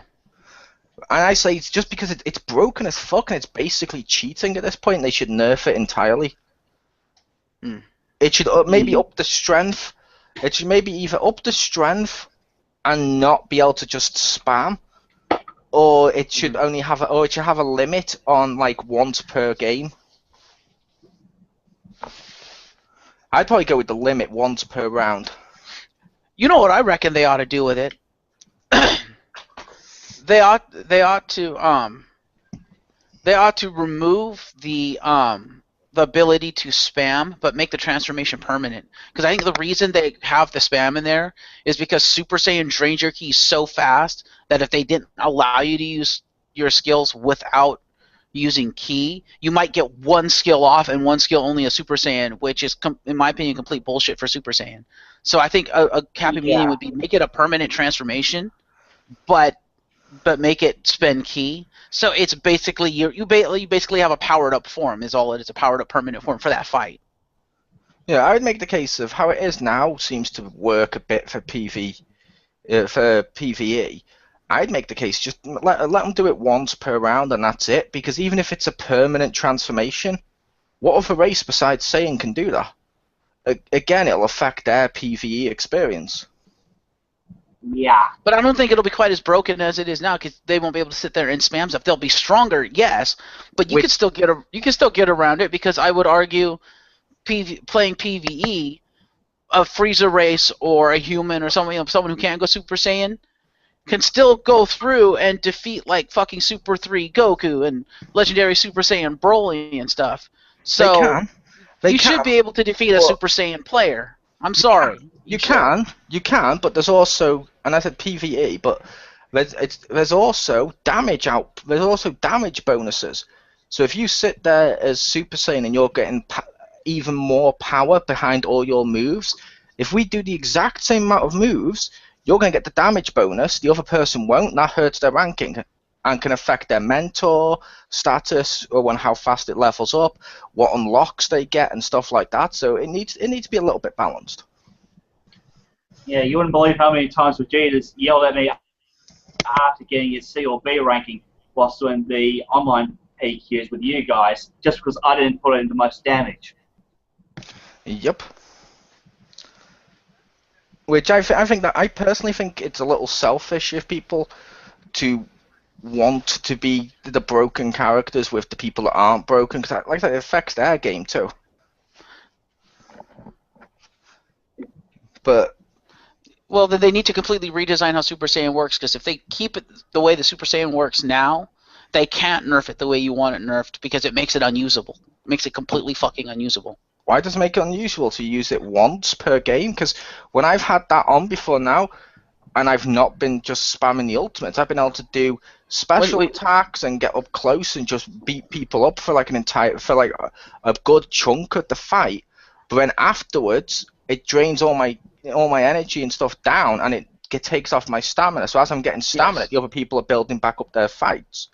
S1: And I say it's just because it's broken as fuck and it's basically cheating at this point, they should nerf it entirely. It should maybe up the strength. It should maybe either up the strength and not be able to just spam, or it should only have a limit on like once per game. I'd probably go with the limit once per round.
S2: You know what I reckon they ought to do with it? They ought to remove the ability to spam, but make the transformation permanent. Because I think the reason they have the spam in there is because Super Saiyan drains your ki so fast that if they didn't allow you to use your skills without using ki, you might get one skill off and one skill only a Super Saiyan, which is, in my opinion, complete bullshit for Super Saiyan. So I think a happy medium would be make it a permanent transformation, but make it spend ki. So it's basically you basically have a powered up form is all it is, a powered up permanent form for that fight.
S1: Yeah, I would make the case of how it is now seems to work a bit for PvE. I'd make the case just let them do it once per round and that's it, because even if it's a permanent transformation, what other race besides Saiyan can do that? Again, it'll affect their PvE experience.
S3: Yeah.
S2: But I don't think it'll be quite as broken as it is now because they won't be able to sit there and spam stuff. They'll be stronger, yes, but you can still get around it because I would argue playing PvE, a Freezer race or a human or someone who can't go Super Saiyan, can still go through and defeat like fucking Super 3 Goku and Legendary Super Saiyan Broly and stuff. So
S1: They can.
S2: you should be able to defeat a Super Saiyan player. I'm sorry.
S1: You can, but there's also, and I said PvE, but there's also damage There's also damage bonuses. So if you sit there as Super Saiyan and you're getting even more power behind all your moves, if we do the exact same amount of moves, you're going to get the damage bonus. The other person won't. And that hurts their ranking and can affect their mentor status or how fast it levels up, what unlocks they get, and stuff like that. So it needs to be a little bit balanced.
S3: Yeah, you wouldn't believe how many times Vegeta's yelled at me after getting his C or B ranking whilst doing the online PQs with you guys, just because I didn't put in the most damage.
S1: Yep. Which I personally think it's a little selfish of people to want to be the broken characters with the people that aren't broken, because like that, it affects their game too. But
S2: well, then they need to completely redesign how Super Saiyan works, because if they keep it the way the Super Saiyan works now, they can't nerf it the way you want it nerfed, because it makes it unusable. It makes it completely fucking unusable.
S1: Why does it make it unusual to use it once per game? Because when I've had that on before now, and I've not been just spamming the ultimates, I've been able to do special attacks and get up close and just beat people up for like a good chunk of the fight. But then afterwards, it drains all my energy and stuff down, and it takes off my stamina. So as I'm getting stamina, the other people are building back up their fights.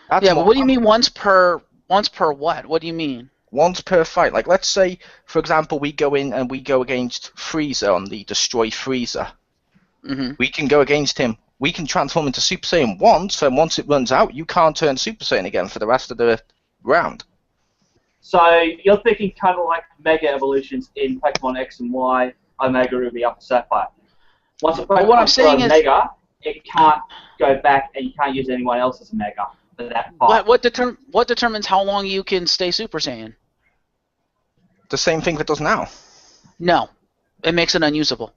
S2: But what do you mean once per what? What do you mean?
S1: Once per fight. Like, let's say, for example, we go in and we go against Frieza on the Destroy Frieza.
S2: Mm-hmm.
S1: We can go against him. We can transform into Super Saiyan once, and once it runs out, you can't turn Super Saiyan again for the rest of the round.
S3: So you're thinking kind of like Mega Evolutions in Pokemon X and Y, Omega Ruby, Alpha Sapphire. Once a Pokemon
S2: what I'm saying is
S3: Mega, it can't go back, and you can't use anyone else as a Mega for that fight.
S2: What determines how long you can stay Super Saiyan?
S1: The same thing that does now.
S2: No, it makes it unusable.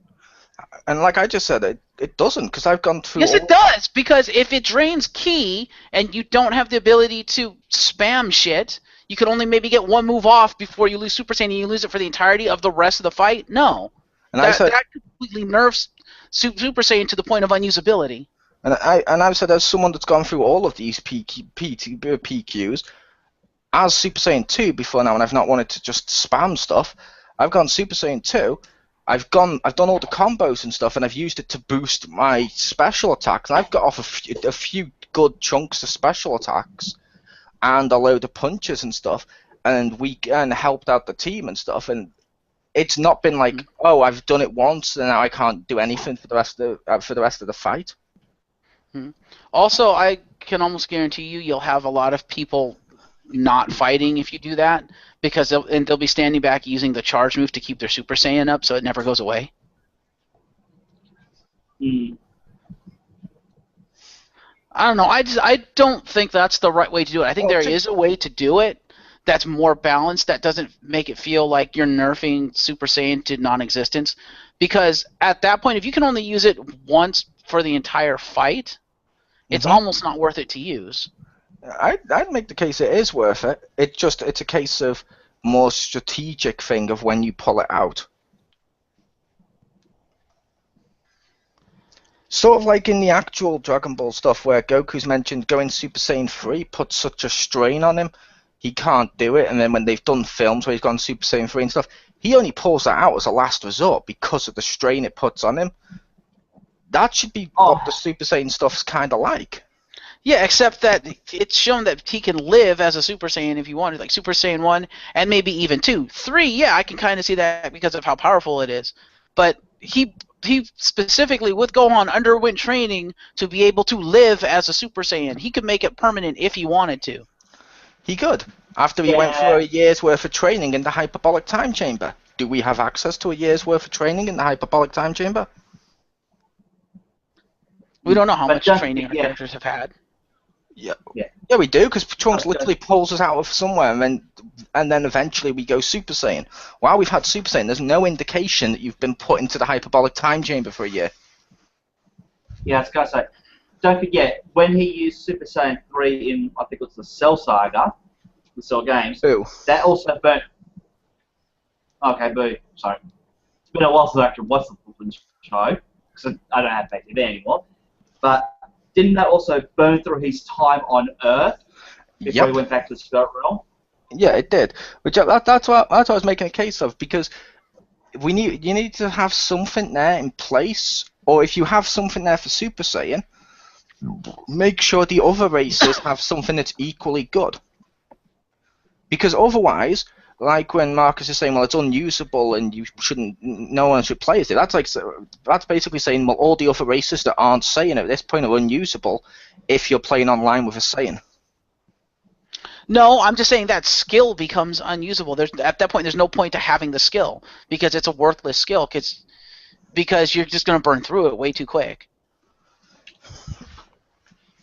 S1: And like I just said, it doesn't, because I've gone through.
S2: Yes, it does, because if it drains ki and you don't have the ability to spam shit, you can only maybe get one move off before you lose Super Saiyan, and you lose it for the entirety of the rest of the fight. No,
S1: and
S2: that completely nerfs Super Saiyan to the point of unusability.
S1: And I've said, as someone that's gone through all of these PQs as Super Saiyan 2 before now, and I've not wanted to just spam stuff. I've gone Super Saiyan 2. I've done all the combos and stuff, and I've used it to boost my special attacks. And I've got off a few good chunks of special attacks and a load of punches and stuff, and helped out the team and stuff. And it's not been like, oh, I've done it once and now I can't do anything for the rest of the fight.
S2: Also, I can almost guarantee you'll have a lot of people not fighting if you do that, because they'll be standing back using the charge move to keep their Super Saiyan up, so it never goes away. I don't know. I don't think that's the right way to do it. I think there is a way to do it that's more balanced, that doesn't make it feel like you're nerfing Super Saiyan to non-existence, because at that point, if you can only use it once for the entire fight, it's almost not worth it to use.
S1: I'd make the case it is worth it. It's a case of more strategic thing of when you pull it out. Sort of like in the actual Dragon Ball stuff where Goku's mentioned going Super Saiyan 3 puts such a strain on him, he can't do it, and then when they've done films where he's gone Super Saiyan 3 and stuff, he only pulls that out as a last resort because of the strain it puts on him. That should be what the Super Saiyan stuff's kind of like.
S2: Yeah, except that it's shown that he can live as a Super Saiyan if you wanted, like Super Saiyan 1 and maybe even 2. 3, yeah, I can kind of see that because of how powerful it is. But he specifically, with Gohan, underwent training to be able to live as a Super Saiyan. He could make it permanent if he wanted to.
S1: He could, after he went through a year's worth of training in the Hyperbolic Time Chamber. Do we have access to a year's worth of training in the Hyperbolic Time Chamber?
S2: We don't know how much training our characters have had.
S1: Yeah, we do, because Trunks literally pulls us out of somewhere, and then eventually we go Super Saiyan. While we've had Super Saiyan, there's no indication that you've been put into the Hyperbolic Time Chamber for a year.
S3: Yeah, I was going to say, don't forget, when he used Super Saiyan 3 in, I think it was the Cell Saga, the Cell games,
S1: Ooh.
S3: that also burnt... Okay, boo, sorry. It's been a while since I actually watched the full show, because I don't have pay TV anymore. But didn't that also burn through his time on Earth before he
S1: Yep.
S3: went back to the Spirit Realm?
S1: Yeah, it did. That's what I was making a case of, because you need to have something there in place, or if you have something there for Super Saiyan, make sure the other races have something that's equally good. Because otherwise, like when Marcus is saying, well, it's unusable and no one should play it. That's basically saying, well, all the other races that aren't Saiyan at this point are unusable if you're playing online with a Saiyan.
S2: No, I'm just saying that skill becomes unusable. At that point, there's no point to having the skill because it's a worthless skill because you're just going to burn through it way too quick.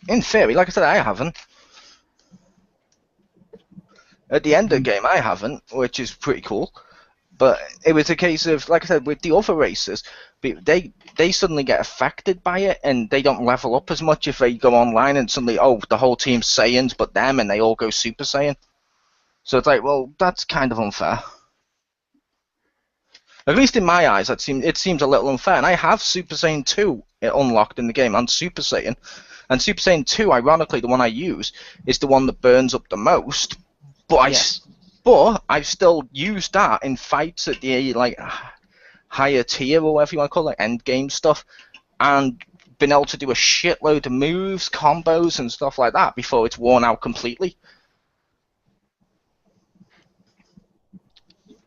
S1: In theory, like I said, I haven't. At the end of the game, I haven't, which is pretty cool. But it was a case of, like I said, with the other races, they suddenly get affected by it, and they don't level up as much if they go online and suddenly, oh, the whole team's Saiyans but them, and they all go Super Saiyan. So it's like, well, that's kind of unfair. At least in my eyes, it seems a little unfair. And I have Super Saiyan 2 unlocked in the game, and Super Saiyan. And Super Saiyan 2, ironically, the one I use, is the one that burns up the most. But I've still used that in fights at the higher tier or whatever you want to call it, end game stuff, and been able to do a shitload of moves, combos, and stuff like that before it's worn out completely.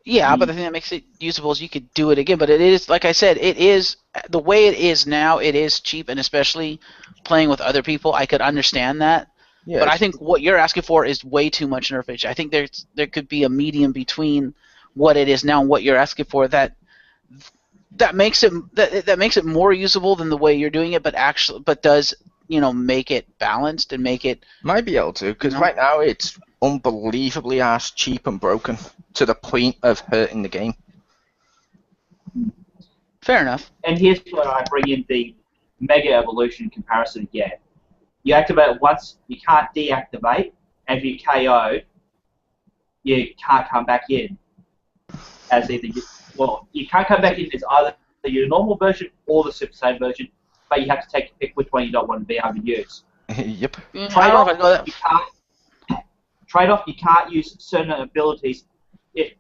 S2: Yeah, but the thing that makes it usable is you could do it again. But it is, like I said, it is the way it is now. It is cheap, and especially playing with other people, I could understand that.
S1: Yeah,
S2: but I think what you're asking for is way too much nerfage. I think there could be a medium between what it is now and what you're asking for that makes it more usable than the way you're doing it, but does make it balanced and make it
S1: might be able to, because right now it's unbelievably ass cheap and broken to the point of hurting the game.
S2: Fair enough.
S3: And here's where I bring in the Mega Evolution comparison again. You activate it once, you can't deactivate, and if you KO'd, you can't come back in. You can't come back in as either your normal version or the Super Saiyan version, but you have to take a pick which one you don't want to be able to use.
S1: Yep.
S3: Trade-off, you can't use certain abilities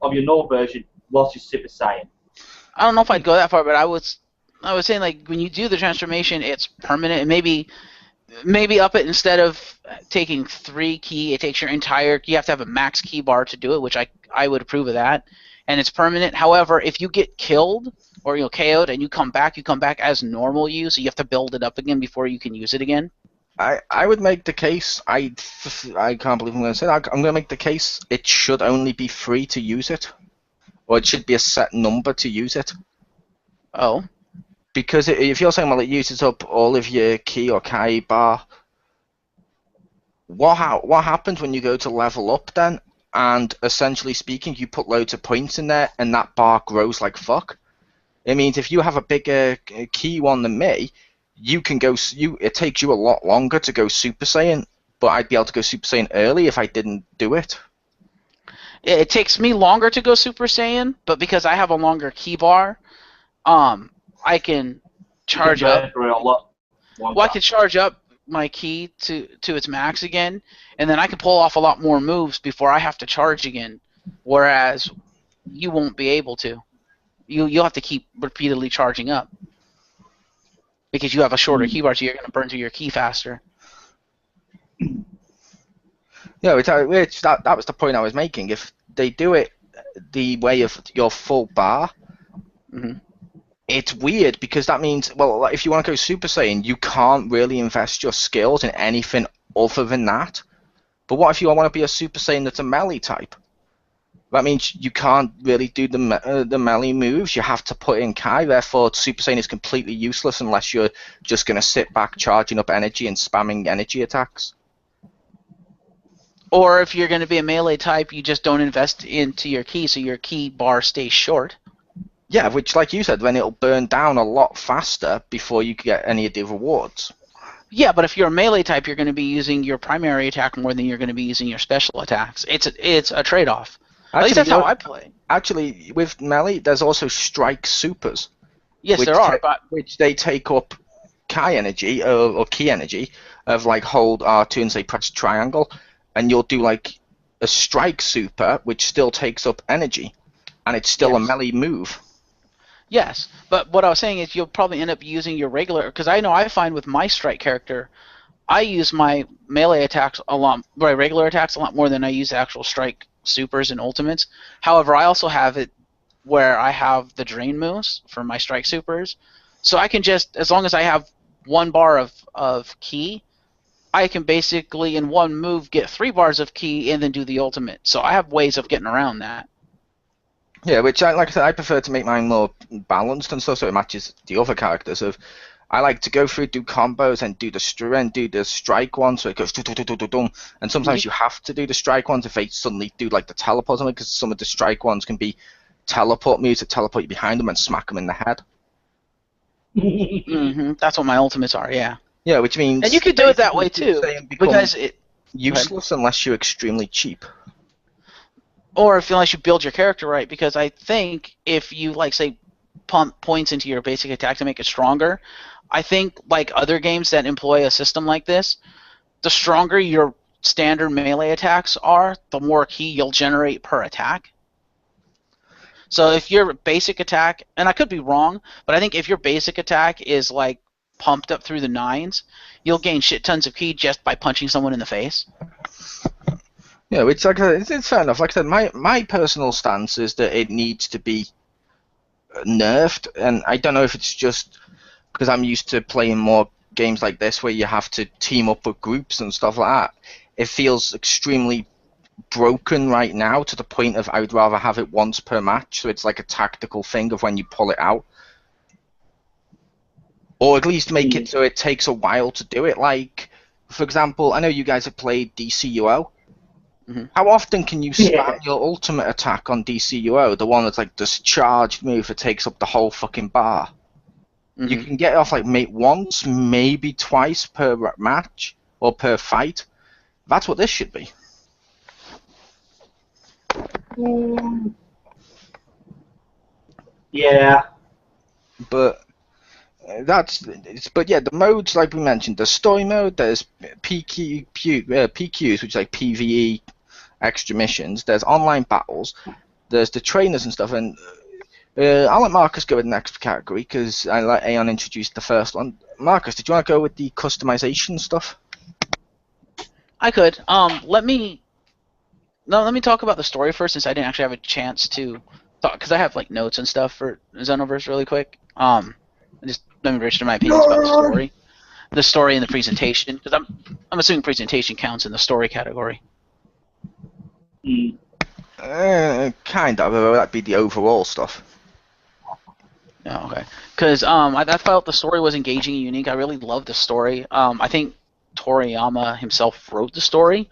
S3: of your normal version whilst you're Super Saiyan.
S2: I don't know if I'd go that far, but I was saying, like, when you do the transformation, it's permanent, and maybe up it, instead of taking 3 ki, it takes your entire. You have to have a max key bar to do it, which I would approve of that, and it's permanent. However, if you get killed or KO'd and you come back as normal you, so you have to build it up again before you can use it again.
S1: I would make the case. I can't believe I'm going to say that. I'm going to make the case it should only be free to use it, or it should be a set number to use it.
S2: Oh.
S1: Because if you're saying, well, it uses up all of your ki or kai bar, what happens when you go to level up then? And essentially speaking, you put loads of points in there, and that bar grows like fuck. It means if you have a bigger ki one than me, you can go. It takes you a lot longer to go Super Saiyan, but I'd be able to go Super Saiyan early if I didn't do it.
S2: It takes me longer to go Super Saiyan, but because I have a longer ki bar, I can charge up. I can charge up my ki to its max again, and then I can pull off a lot more moves before I have to charge again. Whereas you won't be able to. You'll have to keep repeatedly charging up because you have a shorter ki bar, so you're going to burn through your ki faster.
S1: Yeah, that was the point I was making. If they do it the way of your full bar.
S2: Mm-hmm.
S1: It's weird because that means, well, if you want to go Super Saiyan, you can't really invest your skills in anything other than that. But what if you want to be a Super Saiyan that's a melee type? That means you can't really do the melee moves. You have to put in Kai. Therefore, Super Saiyan is completely useless unless you're just going to sit back, charging up energy and spamming energy attacks.
S2: Or if you're going to be a melee type, you just don't invest into your ki, so your ki bar stays short.
S1: Yeah, which, like you said, then it'll burn down a lot faster before you get any of the rewards.
S2: Yeah, but if you're a melee type, you're going to be using your primary attack more than you're going to be using your special attacks. It's a trade-off. At least
S1: Actually,
S2: that's how I play.
S1: Actually, with melee, there's also strike supers.
S2: Yes, there are, but
S1: which they take up Chi energy or key energy of like hold R2 and say press triangle, and you'll do like a strike super, which still takes up energy, and it's still a melee move.
S2: yes, but what I was saying is you'll probably end up using your regular, because I know I find with my strike character, I use my melee attacks a lot, my regular attacks a lot more than I use actual strike supers and ultimates. However, I also have it where I have the drain moves for my strike supers, so I can just, as long as I have 1 bar of ki, I can basically in one move get 3 bars of ki and then do the ultimate. So I have ways of getting around that.
S1: Yeah, which like I said, I prefer to make mine more balanced and stuff, so it matches the other characters. I like to go through, do combos, and do the strike one, so it goes dum. And sometimes you have to do the strike ones if they suddenly do like the teleport on it, because some of the strike ones can be teleport moves that teleport you behind them and smack them in the head.
S2: That's what my ultimates are, yeah.
S1: Yeah, which means...
S2: And you could do it that way too, because it...
S1: useless unless you're extremely cheap.
S2: Or unless you build your character right, because I think if you, like, say, pump points into your basic attack to make it stronger, I think, like other games that employ a system like this, the stronger your standard melee attacks are, the more ki you'll generate per attack. So if your basic attack, and I could be wrong, but I think if your basic attack is, like, pumped up through the 9s, you'll gain shit tons of ki just by punching someone in the face.
S1: Yeah, it's like it's fair enough. Like I said, my personal stance is that it needs to be nerfed, and I don't know if it's just because I'm used to playing more games like this where you have to team up with groups and stuff like that. It feels extremely broken right now to the point of I would rather have it once per match, so it's like a tactical thing of when you pull it out. Or at least make it so it takes a while to do it. Like, for example, I know you guys have played DCUO. How often can you spam your ultimate attack on DCUO, the one that's like this charged move that takes up the whole fucking bar? You can get it off like once, maybe twice per match or per fight. That's what this should be.
S3: Yeah.
S1: But but yeah, the modes like we mentioned, there's story mode, there's PQs, which is like PvE extra missions, there's online battles, there's the trainers and stuff, and I'll let Marcus go with the next category because I let Aeon introduce the first one. Marcus, did you want to go with the customization stuff?
S2: I could. Let me talk about the story first, since I didn't actually have a chance to talk, because I have like notes and stuff for Xenoverse really quick. Just let me register my opinions about the story and the presentation, because I'm assuming presentation counts in the story category.
S1: Kind of. That'd be the overall stuff.
S2: Oh, okay. Because I felt the story was engaging and unique. I really loved the story. I think Toriyama himself wrote the story.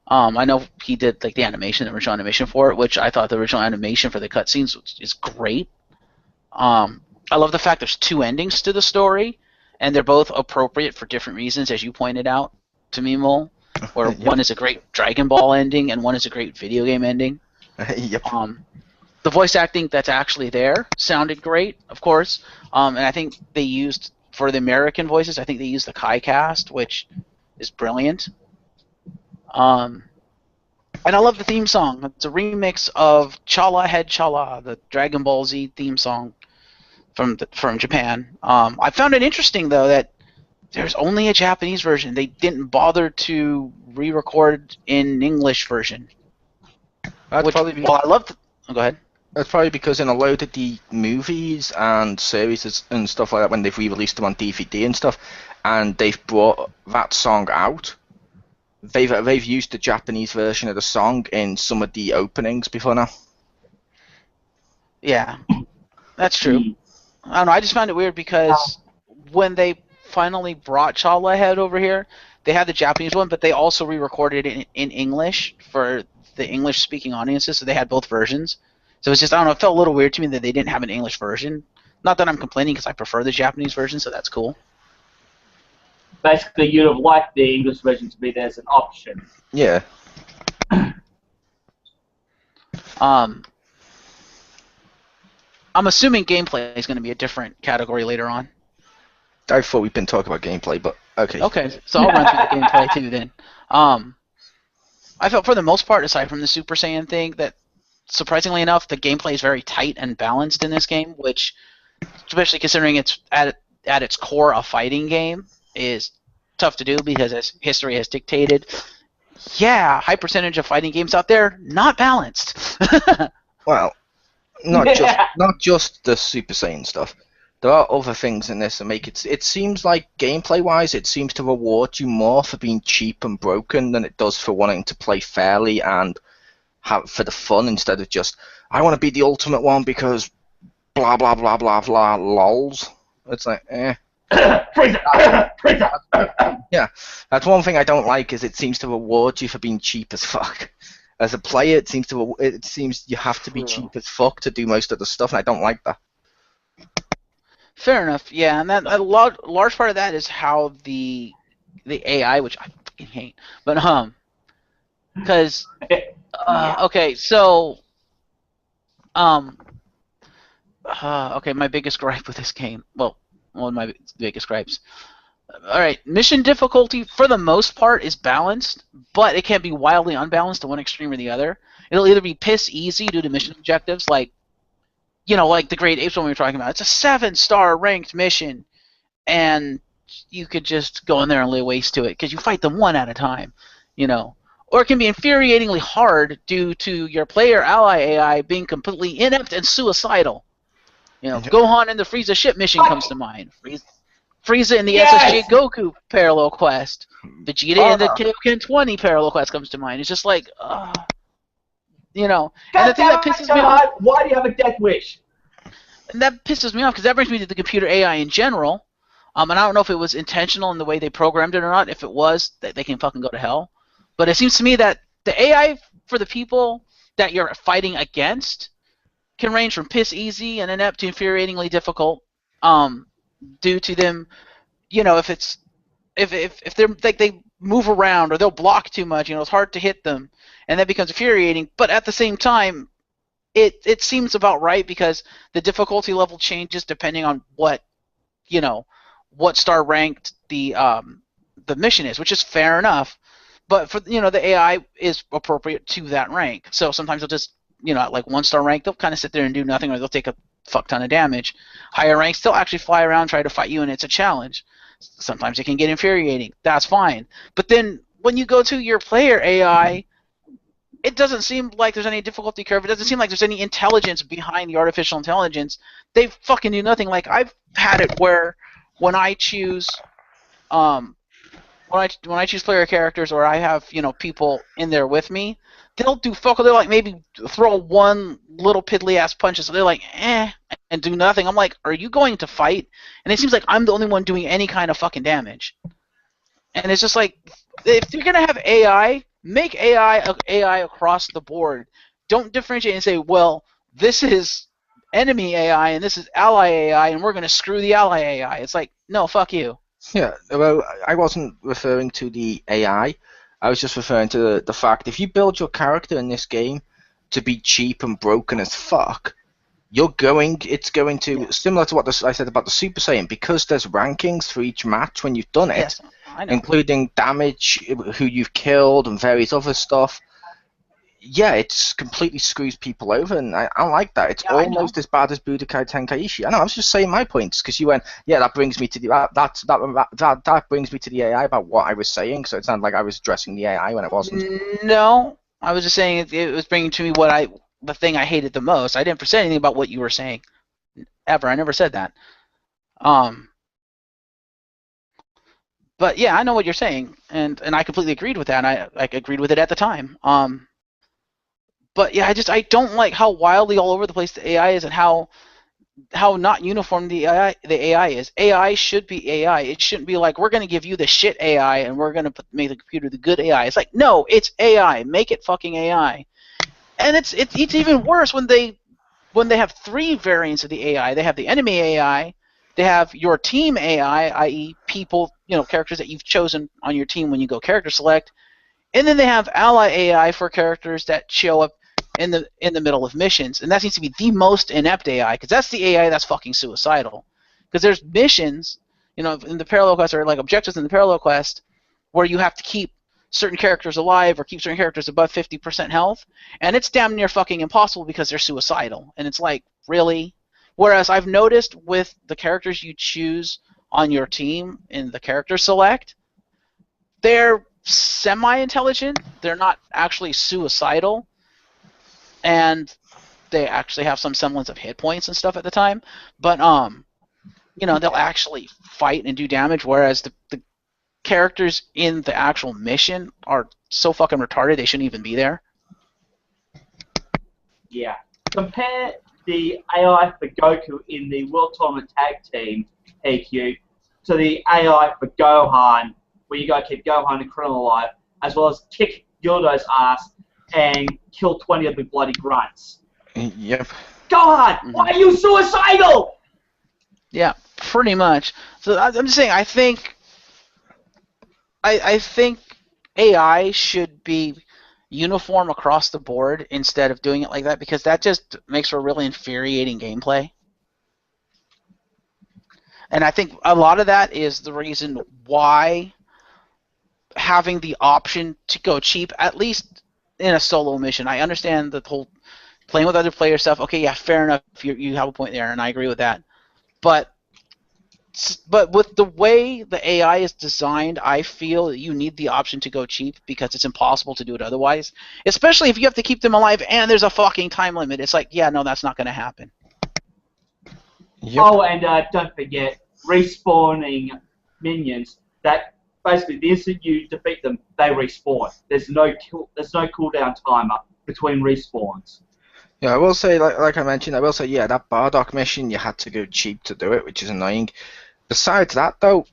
S2: I know he did like the original animation for it, which I thought the original animation for the cutscenes is great. I love the fact there's 2 endings to the story, and they're both appropriate for different reasons, as you pointed out to me, Mole. Where one is a great Dragon Ball ending and one is a great video game ending.
S1: Yep.
S2: The voice acting that's actually there sounded great, of course. And I think they used, for the American voices, I think they used the Kai cast, which is brilliant. And I love the theme song. It's a remix of Chala Head Chala, the Dragon Ball Z theme song from Japan. I found it interesting, though, that there's only a Japanese version. They didn't bother to re-record in English version.
S1: That's probably
S2: I love. Go ahead.
S1: That's probably because in a load of the movies and series and stuff like that, when they've re-released them on DVD and stuff, and they've brought that song out, they've used the Japanese version of the song in some of the openings before now.
S2: Yeah, that's true. I don't know. I just found it weird because when they finally brought Chala Head over here, they had the Japanese one, but they also re-recorded it in English for the English-speaking audiences, so they had both versions. So it's just, I don't know, it felt a little weird to me that they didn't have an English version. Not that I'm complaining, because I prefer the Japanese version, so that's cool.
S3: Basically, you'd have liked the English version to be there as an option.
S1: Yeah.
S2: I'm assuming gameplay is going to be a different category later on.
S1: I thought we'd been talking about gameplay, but okay.
S2: Okay, so I'll run through the gameplay too then. I felt for the most part, aside from the Super Saiyan thing, that surprisingly enough, the gameplay is very tight and balanced in this game, which, especially considering it's at its core a fighting game, is tough to do because as history has dictated, yeah, high percentage of fighting games out there not balanced.
S1: Well, not just the Super Saiyan stuff. There are other things in this that make it. It seems like gameplay-wise, it seems to reward you more for being cheap and broken than it does for wanting to play fairly and have for the fun instead of just I want to be the ultimate one because blah blah blah blah blah lols. It's like yeah, that's one thing I don't like is it seems to reward you for being cheap as fuck. As a player, it seems you have to be cheap as fuck to do most of the stuff, and I don't like that.
S2: Fair enough, yeah, and that a large part of that is how the AI, which I fucking hate, but because okay, so okay, my biggest gripe with this game, well, one of my biggest gripes. All right, mission difficulty for the most part is balanced, but it can be wildly unbalanced to one extreme or the other. It'll either be piss easy due to mission objectives, like, you know, like the Great Apes one we were talking about. It's a 7-star ranked mission, and you could just go in there and lay waste to it because you fight them one at a time, you know. Or it can be infuriatingly hard due to your player ally AI being completely inept and suicidal. You know, Gohan in the Frieza ship mission comes to mind. Frieza in the SSJ Goku parallel quest. Vegeta in the Kaioken 20 parallel quest comes to mind. It's just like, you know. And the thing that pisses me off.
S3: Why do you have a death wish?
S2: And that pisses me off because that brings me to the computer AI in general. And I don't know if it was intentional in the way they programmed it or not. If it was, they can fucking go to hell. But it seems to me that the AI for the people that you're fighting against can range from piss easy and inept to infuriatingly difficult. Due to them, you know, if they're like they move around or they'll block too much, you know, it's hard to hit them, and that becomes infuriating. But at the same time, it seems about right because the difficulty level changes depending on what star ranked the mission is, which is fair enough. But for the AI is appropriate to that rank. So sometimes they'll just at like 1-star rank, they'll kind of sit there and do nothing, or they'll take a fuck ton of damage. Higher ranks, they'll actually fly around, try to fight you, and it's a challenge. Sometimes it can get infuriating. That's fine. But then when you go to your player AI, it doesn't seem like there's any difficulty curve. It doesn't seem like there's any intelligence behind the artificial intelligence. They fucking do nothing. Like I've had it where when I choose when I choose player characters, or I have people in there with me, they'll do fuck. They'll like maybe throw one little piddly ass punches. So they're like and do nothing. I'm like, are you going to fight? And it seems like I'm the only one doing any kind of fucking damage. And it's just like, if you're gonna have AI, make AI across the board. Don't differentiate and say, well, this is enemy AI and this is ally AI, and we're gonna screw the ally AI. It's like, no, fuck you.
S1: Yeah, well, I wasn't referring to the AI. I was just referring to the fact if you build your character in this game to be cheap and broken as fuck, it's going to, similar to what I said about the Super Saiyan, because there's rankings for each match when you've done it,
S2: yes, I know.
S1: Including damage, who you've killed, and various other stuff. Yeah, it completely screws people over, and I don't like that. It's almost as bad as Budokai Tenkaichi. I know, I was just saying my points, because you went, yeah, that brings me to the that brings me to the AI about what I was saying, so it sounded like I was addressing the AI when it wasn't.
S2: No, I was just saying it was bringing to me the thing I hated the most. I didn't say anything about what you were saying. Ever. I never said that. But yeah, I know what you're saying, and I completely agreed with that, and I agreed with it at the time. But yeah, I don't like how wildly all over the place the AI is, and how not uniform the AI is. AI should be AI. It shouldn't be like, we're going to give you the shit AI and we're going to make the computer the good AI. It's like, no, it's AI. Make it fucking AI. And it's even worse when they when they have 3 variants of the AI, they have the enemy AI, they have your team AI, i.e. people, characters that you've chosen on your team when you go character select, and then they have ally AI for characters that show up in the middle of missions, and that seems to be the most inept AI, because that's the AI that's fucking suicidal. Because there's missions, in the parallel quest, or like objectives in the parallel quest, where you have to keep certain characters alive or keep certain characters above 50% health, and it's damn near fucking impossible because they're suicidal. And it's like, really? Whereas I've noticed with the characters you choose on your team in the character select, they're semi-intelligent, they're not actually suicidal, and they actually have some semblance of hit points and stuff at the time, but they'll actually fight and do damage, whereas the characters in the actual mission are so fucking retarded they shouldn't even be there.
S3: Yeah. Compare the AI for Goku in the World Tournament Tag Team, PQ, to the AI for Gohan, where you gotta keep Gohan and Krillin alive, as well as kick Gildo's ass and kill 20 of the bloody grunts.
S1: Yep.
S3: Gohan, why are you suicidal?
S2: Yeah, pretty much. So I'm just saying, I think AI should be uniform across the board instead of doing it like that, because that just makes for really infuriating gameplay. And I think a lot of that is the reason why having the option to go cheap, at least in a solo mission. I understand the whole playing with other players stuff. Okay, yeah, fair enough. You have a point there, and I agree with that. But with the way the AI is designed, I feel that you need the option to go cheap because it's impossible to do it otherwise. Especially if you have to keep them alive and there's a fucking time limit. It's like, yeah, no, that's not going to happen.
S1: Yep.
S3: Oh, and don't forget, respawning minions, that basically the instant you defeat them, they respawn. There's no cooldown timer between respawns.
S1: Yeah, I will say, like I mentioned, yeah, that Bardock mission, you had to go cheap to do it, which is annoying. Besides that, though,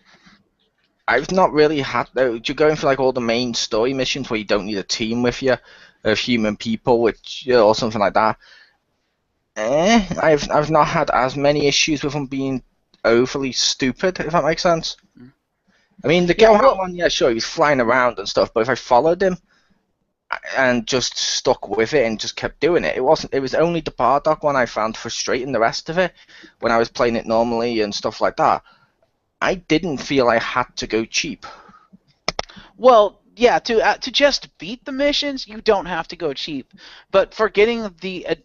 S1: I've not really had... You're going for, like, all the main story missions where you don't need a team with you, of human people, which, or something like that. I've not had as many issues with them being overly stupid, if that makes sense. I mean, the Gohan one, yeah, sure, he was flying around and stuff, but if I followed him and just stuck with it and just kept doing it, it was only the Bardock one I found frustrating. The rest of it, when I was playing it normally and stuff like that, I didn't feel I had to go cheap.
S2: Well, yeah, to just beat the missions, you don't have to go cheap. But for getting the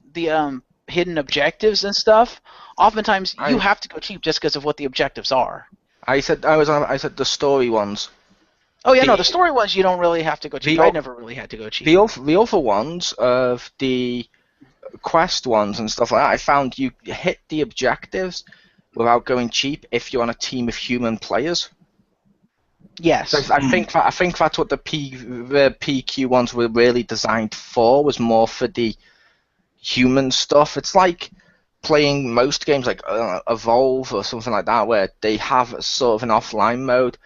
S2: hidden objectives and stuff, oftentimes you have to go cheap just because of what the objectives are. I said
S1: the story ones.
S2: Oh yeah, no, the story ones you don't really have to go cheap. I never really had to go cheap.
S1: The other ones of the quest ones and stuff like that, I found you hit the objectives without going cheap if you're on a team of human players.
S2: Yes.
S1: So I think that's what the PQ ones were really designed for, was more for the human stuff. It's like playing most games like Evolve or something like that, where they have a sort of an offline mode.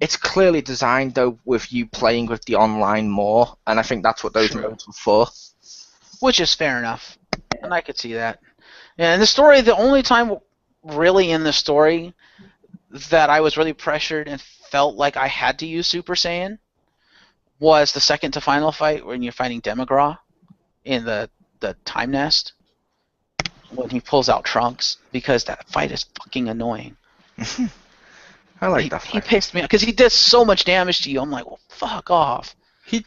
S1: It's clearly designed, though, with you playing with the online more, and I think that's what those modes were for.
S2: Which is fair enough, and I could see that. Yeah, and the story, the only time really in the story that I was really pressured and felt like I had to use Super Saiyan was the second to final fight when you're fighting Demigra in the Time Nest, when he pulls out Trunks, because that fight is fucking annoying.
S1: I like that fight.
S2: He pissed me off because he does so much damage to you. I'm like, well, fuck off.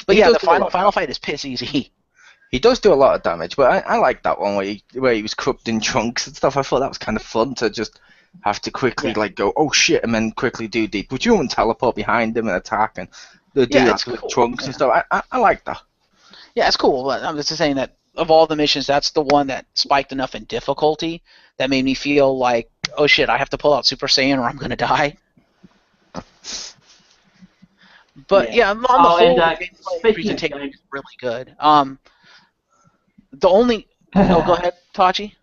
S2: But yeah, the final fight is piss easy.
S1: He does do a lot of damage, but I like that one where he was corrupting Trunks and stuff. I thought that was kind of fun to just have to quickly go, oh shit, and then quickly do the human teleport behind him and attack and do that with Trunks and stuff. I like that. Yeah,
S2: it's cool, but I'm just saying that of all the missions, that's the one that spiked enough in difficulty that made me feel like, oh shit, I have to pull out Super Saiyan or I'm gonna die. But yeah, on the whole, presentation is really good. The only... Oh, go ahead, Tachi.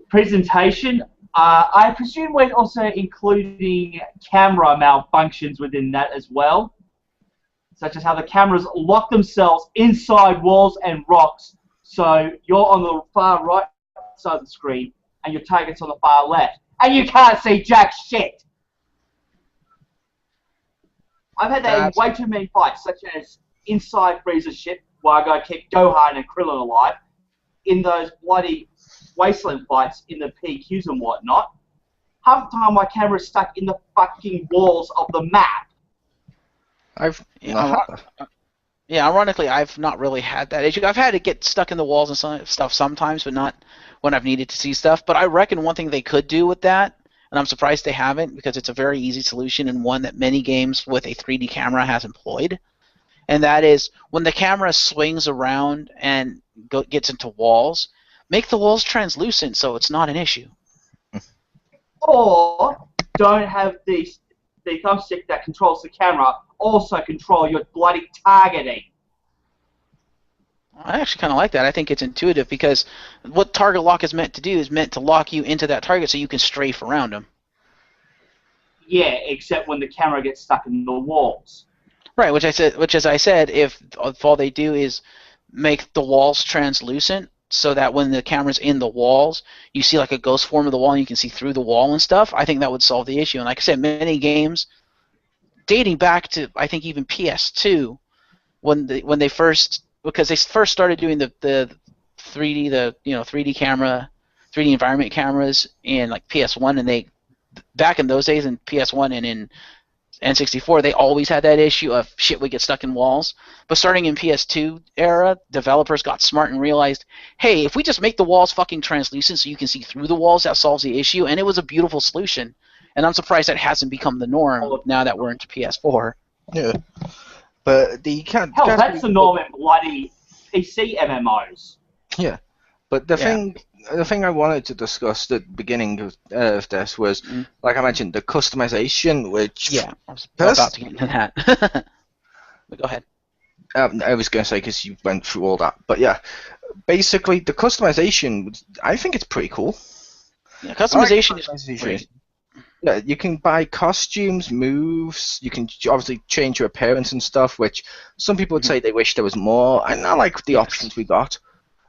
S3: Presentation, I presume we're also including camera malfunctions within that as well, such as how the cameras lock themselves inside walls and rocks So you're on the far right side of the screen, and your target's on the far left, and you can't see jack shit. I've had that in way too many fights, such as inside Chriz's ship, where I gotta keep Gohan and Krillin alive, in those bloody wasteland fights in the PQs and whatnot. Half the time my camera's stuck in the fucking walls of the map.
S2: Ironically, I've not really had that issue. I've had to get stuck in the walls and stuff sometimes, but not when I've needed to see stuff. But I reckon one thing they could do with that, and I'm surprised they haven't, because it's a very easy solution and one that many games with a 3D camera has employed, and that is when the camera swings around and gets into walls, make the walls translucent so it's not an issue.
S3: Or don't have the thumbstick that controls the camera also control your bloody targeting.
S2: I actually kind of like that. I think it's intuitive, because what target lock is meant to do is meant to lock you into that target so you can strafe around them.
S3: Yeah, except when the camera gets stuck in the walls.
S2: Right, which, as I said, if all they do is make the walls translucent, so that when the camera's in the walls, you see like a ghost form of the wall and you can see through the wall and stuff, I think that would solve the issue. And like I said, many games, dating back to, I think, even PS2, when they first started doing the 3D, 3D camera, 3D environment cameras in like PS1, and back in those days in PS1 and in N64, they always had that issue of shit would get stuck in walls. But starting in PS2 era, developers got smart and realized, hey, if we just make the walls fucking translucent so you can see through the walls, that solves the issue. And it was a beautiful solution. And I'm surprised that hasn't become the norm now that we're into PS4.
S1: Yeah. But
S3: hell, that's the norm in bloody PC MMOs.
S1: Yeah. But the thing I wanted to discuss at the beginning of this was, like I mentioned, the customization, which...
S2: Yeah, I was about to get into that. But go ahead.
S1: I was going to say, because you went through all that. But yeah, basically, the customization, I think it's pretty cool.
S2: Yeah, customization is great.
S1: Yeah, you can buy costumes, moves, you can obviously change your appearance and stuff, which some people would say they wish there was more, and I like the options we got.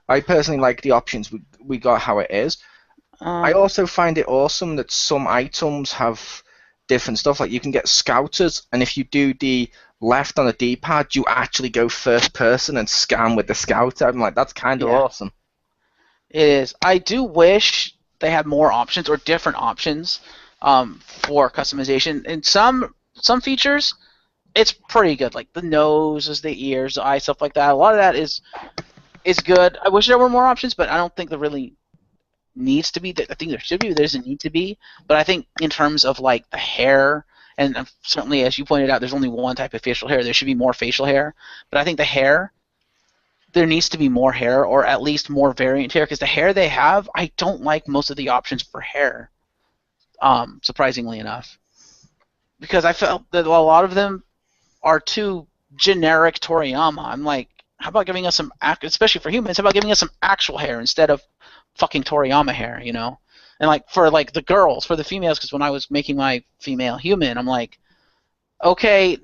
S1: I personally like the options we got how it is. I also find it awesome that some items have different stuff. Like you can get scouters, and if you do the left on the D-pad, you actually go first person and scan with the scouter. I'm like, that's kind of awesome.
S2: It is. I do wish they had more options or different options for customization. In some features, it's pretty good. Like the noses, the ears, the eyes, stuff like that. A lot of that is good. I wish there were more options, but I don't think there really needs to be. I think there should be. There doesn't need to be. But I think in terms of like the hair, and certainly as you pointed out, there's only one type of facial hair. There should be more facial hair. But I think the hair, there needs to be more hair, or at least more variant hair, because the hair they have, I don't like most of the options for hair, surprisingly enough. Because I felt that a lot of them are too generic Toriyama. I'm like, how about giving us some, especially for humans, how about giving us some actual hair instead of fucking Toriyama hair, you know? And like for like the girls, for the females, because when I was making my female human, I'm like, okay,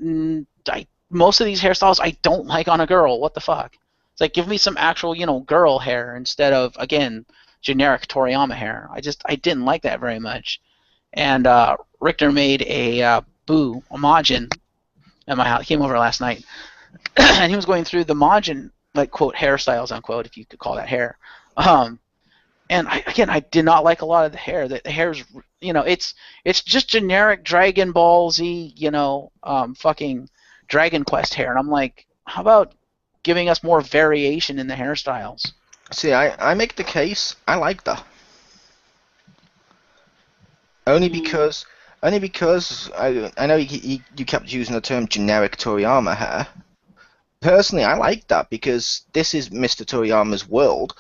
S2: most of these hairstyles I don't like on a girl. What the fuck? It's like, give me some actual, girl hair instead of, again, generic Toriyama hair. I didn't like that very much. And Richter made a Majin at my house. He came over last night. And he was going through the Majin, like, quote, hairstyles, unquote, if you could call that hair. And I did not like a lot of the hair. The hair's, it's just generic Dragon Ball Z, fucking Dragon Quest hair. And I'm like, how about giving us more variation in the hairstyles?
S1: See, I make the case, I like that. Only because I know you kept using the term generic Toriyama hair. Personally, I like that because this is Mr. Toriyama's world.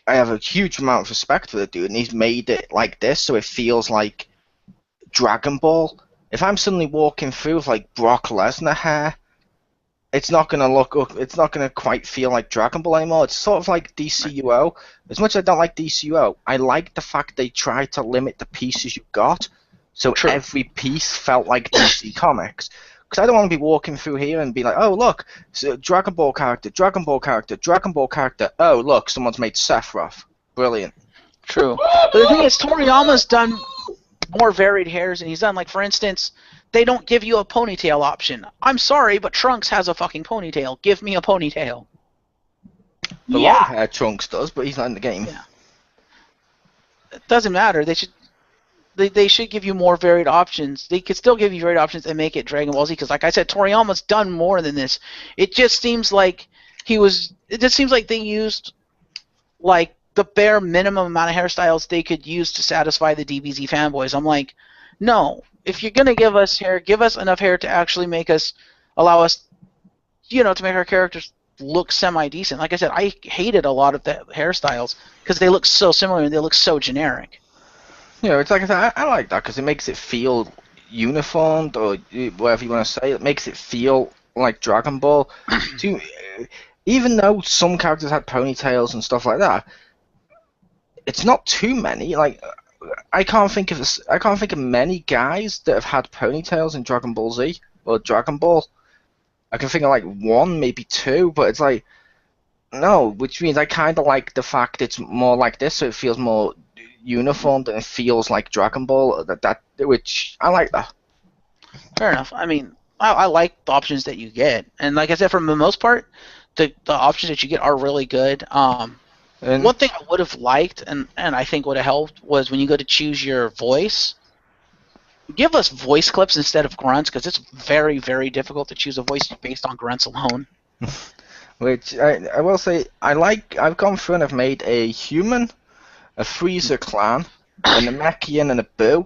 S1: I have a huge amount of respect for the dude, and he's made it like this, so it feels like Dragon Ball. If I'm suddenly walking through with like Brock Lesnar hair, it's not gonna quite feel like Dragon Ball anymore. It's sort of like DCUO. As much as I don't like DCUO, I like the fact they tried to limit the pieces you got, so every piece felt like DC Comics. because I don't want to be walking through here and be like, oh look, so Dragon Ball character, Dragon Ball character, Dragon Ball character. Oh look, someone's made Sephiroth. Brilliant.
S2: True. But the thing is, Toriyama's done more varied hairs, and he's done, like, for instance, they don't give you a ponytail option. I'm sorry, but Trunks has a fucking ponytail. Give me a ponytail.
S1: The long hair Trunks does, but he's not in the game.
S2: Yeah. It doesn't matter. They should give you more varied options. They could still give you varied options and make it Dragon Ball Z, because, like I said, Toriyama's done more than this. It just seems like they used, like, the bare minimum amount of hairstyles they could use to satisfy the DBZ fanboys. I'm like, no. If you're gonna give us hair, give us enough hair to actually allow us, to make our characters look semi-decent. Like I said, I hated a lot of the hairstyles because they look so similar and they look so generic.
S1: Yeah, it's like I said, I like that because it makes it feel uniformed, or whatever you want to say. It makes it feel like Dragon Ball. Even though some characters had ponytails and stuff like that, it's not too many. Like, I can't think of many guys that have had ponytails in Dragon Ball Z or Dragon Ball. I can think of like one, maybe two, but it's like, no, which means I kind of like the fact it's more like this, so it feels more uniformed and it feels like Dragon Ball. Which I like that.
S2: Fair enough. I mean, I like the options that you get, and like I said, for the most part, the options that you get are really good. One thing I would have liked, and I think would have helped, was when you go to choose your voice, give us voice clips instead of grunts, because it's very, very difficult to choose a voice based on grunts alone.
S1: Which I will say, I've gone through and I've made a human, a Frieza clan, a Namekian, and a Boo.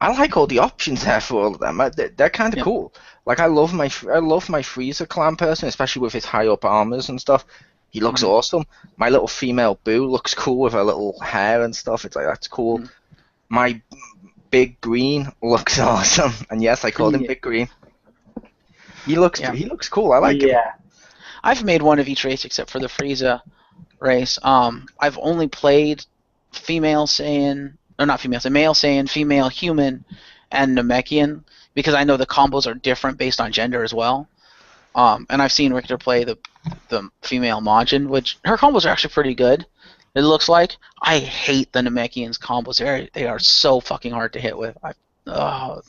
S1: I like all the options there for all of them. They're kind of cool. Like, I love my Frieza clan person, especially with his high up armors and stuff. He looks awesome. My little female Boo looks cool with her little hair and stuff. It's like, that's cool. My Big Green looks awesome. And yes, I called him Big Green. He looks cool. I like him.
S2: I've made one of each race except for the Frieza race. I've only played male Saiyan, female human, and Namekian, because I know the combos are different based on gender as well. And I've seen Richter play the female Majin, which her combos are actually pretty good. It looks like. I hate the Namekian's combos. They are so fucking hard to hit with. And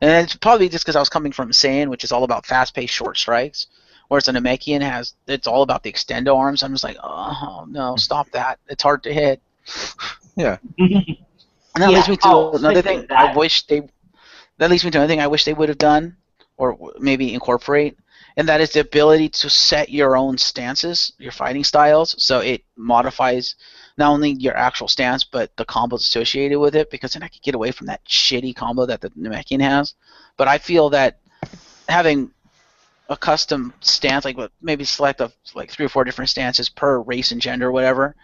S2: it's probably just because I was coming from Saiyan, which is all about fast-paced short strikes, whereas the Namekian it's all about the extendo arms. I'm just like, oh no, stop that. It's hard to hit.
S1: Yeah.
S2: And that leads me to another thing. That leads me to another thing I wish they would have done, or maybe incorporate. And that is the ability to set your own stances, your fighting styles, so it modifies not only your actual stance, but the combos associated with it, because then I could get away from that shitty combo that the Namekian has. But I feel that having a custom stance, like maybe select like 3 or 4 different stances per race and gender or whatever,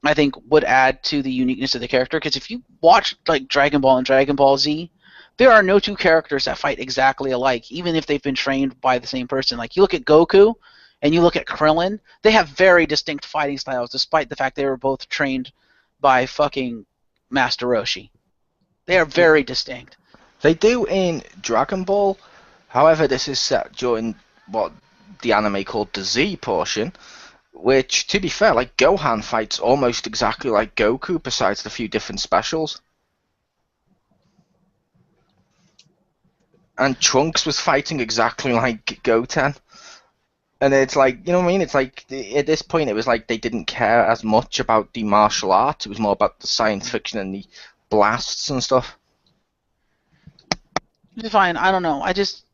S2: I think would add to the uniqueness of the character. Because if you watch like Dragon Ball and Dragon Ball Z, there are no two characters that fight exactly alike, even if they've been trained by the same person. Like, you look at Goku and you look at Krillin, they have very distinct fighting styles, despite the fact they were both trained by fucking Master Roshi. They are very distinct.
S1: They do in Dragon Ball. However, this is set during what the anime called the Z portion, which, to be fair, like, Gohan fights almost exactly like Goku, besides the few different specials. And Trunks was fighting exactly like Goten. And it's like, you know what I mean? It's like, at this point, it was like they didn't care as much about the martial arts. It was more about the science fiction and the blasts and stuff.
S2: It's fine. I don't know. I just...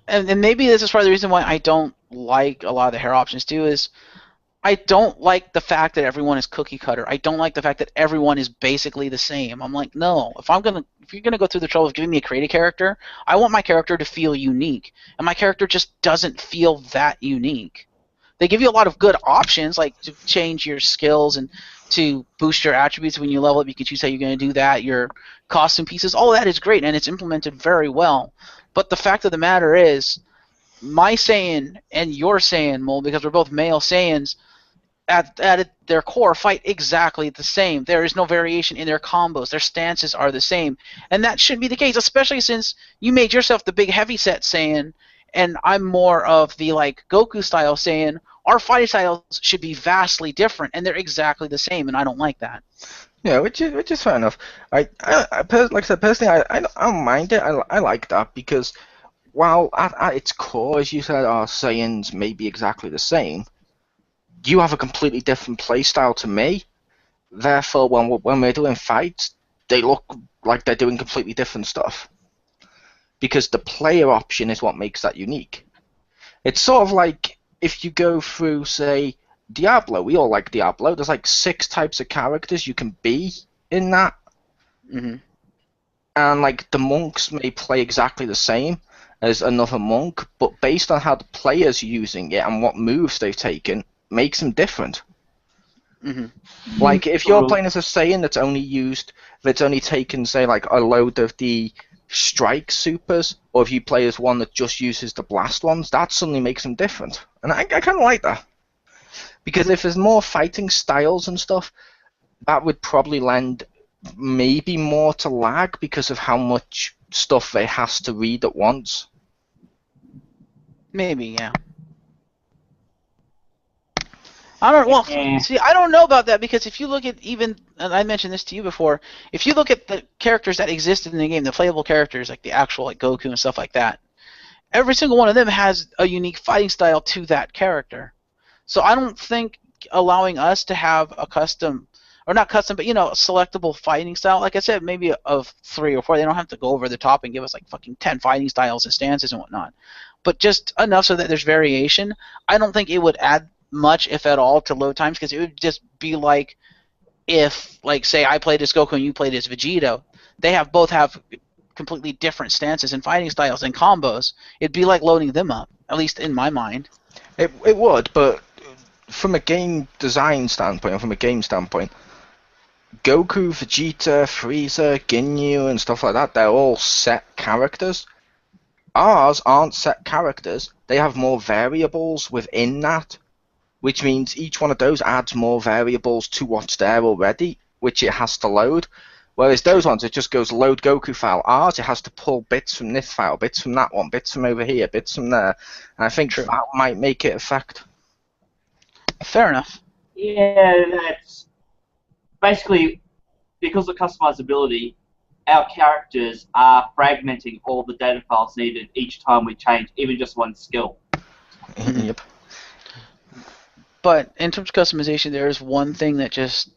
S2: And maybe this is part of the reason why I don't like a lot of the hair options, too, is I don't like the fact that everyone is cookie cutter. I don't like the fact that everyone is basically the same. I'm like, no. If you're gonna go through the trouble of giving me a creative character, I want my character to feel unique, and my character just doesn't feel that unique. They give you a lot of good options, like to change your skills and to boost your attributes when you level up. You can choose how you're gonna do that. Your costume pieces, all of that is great, and it's implemented very well. But the fact of the matter is, my Saiyan and your Saiyan, Mole, because we're both male Saiyans, at their core fight exactly the same. There is no variation in their combos. Their stances are the same, and that should be the case, especially since you made yourself the big heavyset Saiyan, and I'm more of the like Goku style Saiyan. Our fighting styles should be vastly different, and they're exactly the same, and I don't like that.
S1: Yeah, which is fair enough. Like I said, personally, I don't mind it. I like that because while at its core, as you said, our Saiyans may be exactly the same, you have a completely different playstyle to me. Therefore, when we're doing fights, they look like they're doing completely different stuff. Because the player option is what makes that unique. It's sort of like if you go through, say, Diablo. We all like Diablo. There's like 6 types of characters you can be in that.
S2: Mm-hmm.
S1: And like the monks may play exactly the same as another monk, but based on how the player's using it and what moves they've taken, makes them different.
S2: Mm-hmm.
S1: Like if you're playing as a Saiyan that's only taken, say, like a load of the strike supers, or if you play as one that just uses the blast ones, that suddenly makes them different. And I kind of like that. Because if there's more fighting styles and stuff, that would probably lend maybe more to lag because of how much stuff it has to read at once.
S2: Maybe, yeah. I don't. Well,
S3: Yeah.
S2: see, I don't know about that because if you look at even, and I mentioned this to you before, if you look at the characters that existed in the game, the playable characters like the actual like Goku and stuff like that, every single one of them has a unique fighting style to that character. So I don't think allowing us to have a custom, or not custom, but a selectable fighting style, like I said, maybe of 3 or 4. They don't have to go over the top and give us like fucking 10 fighting styles and stances and whatnot, but just enough so that there's variation. I don't think it would add much, if at all, to load times, because it would just be like if, like, say I played as Goku and you played as Vegeta. They both have completely different stances and fighting styles and combos. It'd be like loading them up, at least in my mind.
S1: It would, but from a game design standpoint, or from a game standpoint, Goku, Vegeta, Frieza, Ginyu, and stuff like that, they're all set characters. Ours aren't set characters. They have more variables within that, which means each one of those adds more variables to what's there already, which it has to load. Whereas those ones, it just goes load Goku file. Ours, it has to pull bits from this file, bits from that one, bits from over here, bits from there. And I think that might make it affect.
S2: Fair enough.
S3: Yeah, that's basically because of customizability. Our characters are fragmenting all the data files needed each time we change, even just one skill.
S1: Yep.
S2: But in terms of customization, there is one thing that just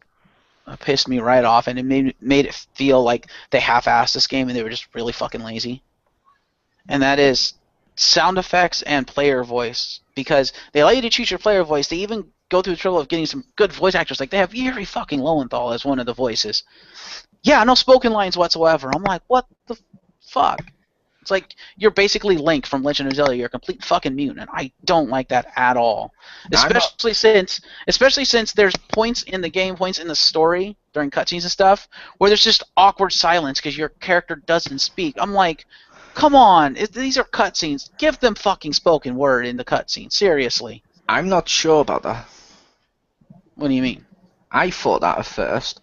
S2: pissed me right off, and it made it feel like they half-assed this game and they were just really fucking lazy. And that is sound effects and player voice, because they allow you to choose your player voice. They even go through the trouble of getting some good voice actors. Like, they have Yuri fucking Lowenthal as one of the voices. Yeah, no spoken lines whatsoever. I'm like, what the fuck? It's like you're basically Link from Legend of Zelda. You're a complete fucking mute, and I don't like that at all. Especially since there's points in the game, points in the story during cutscenes and stuff, where there's just awkward silence because your character doesn't speak. I'm like, come on, these are cutscenes. Give them fucking spoken word in the cutscene. Seriously.
S1: I'm not sure about that.
S2: What do you mean?
S1: I thought that at first.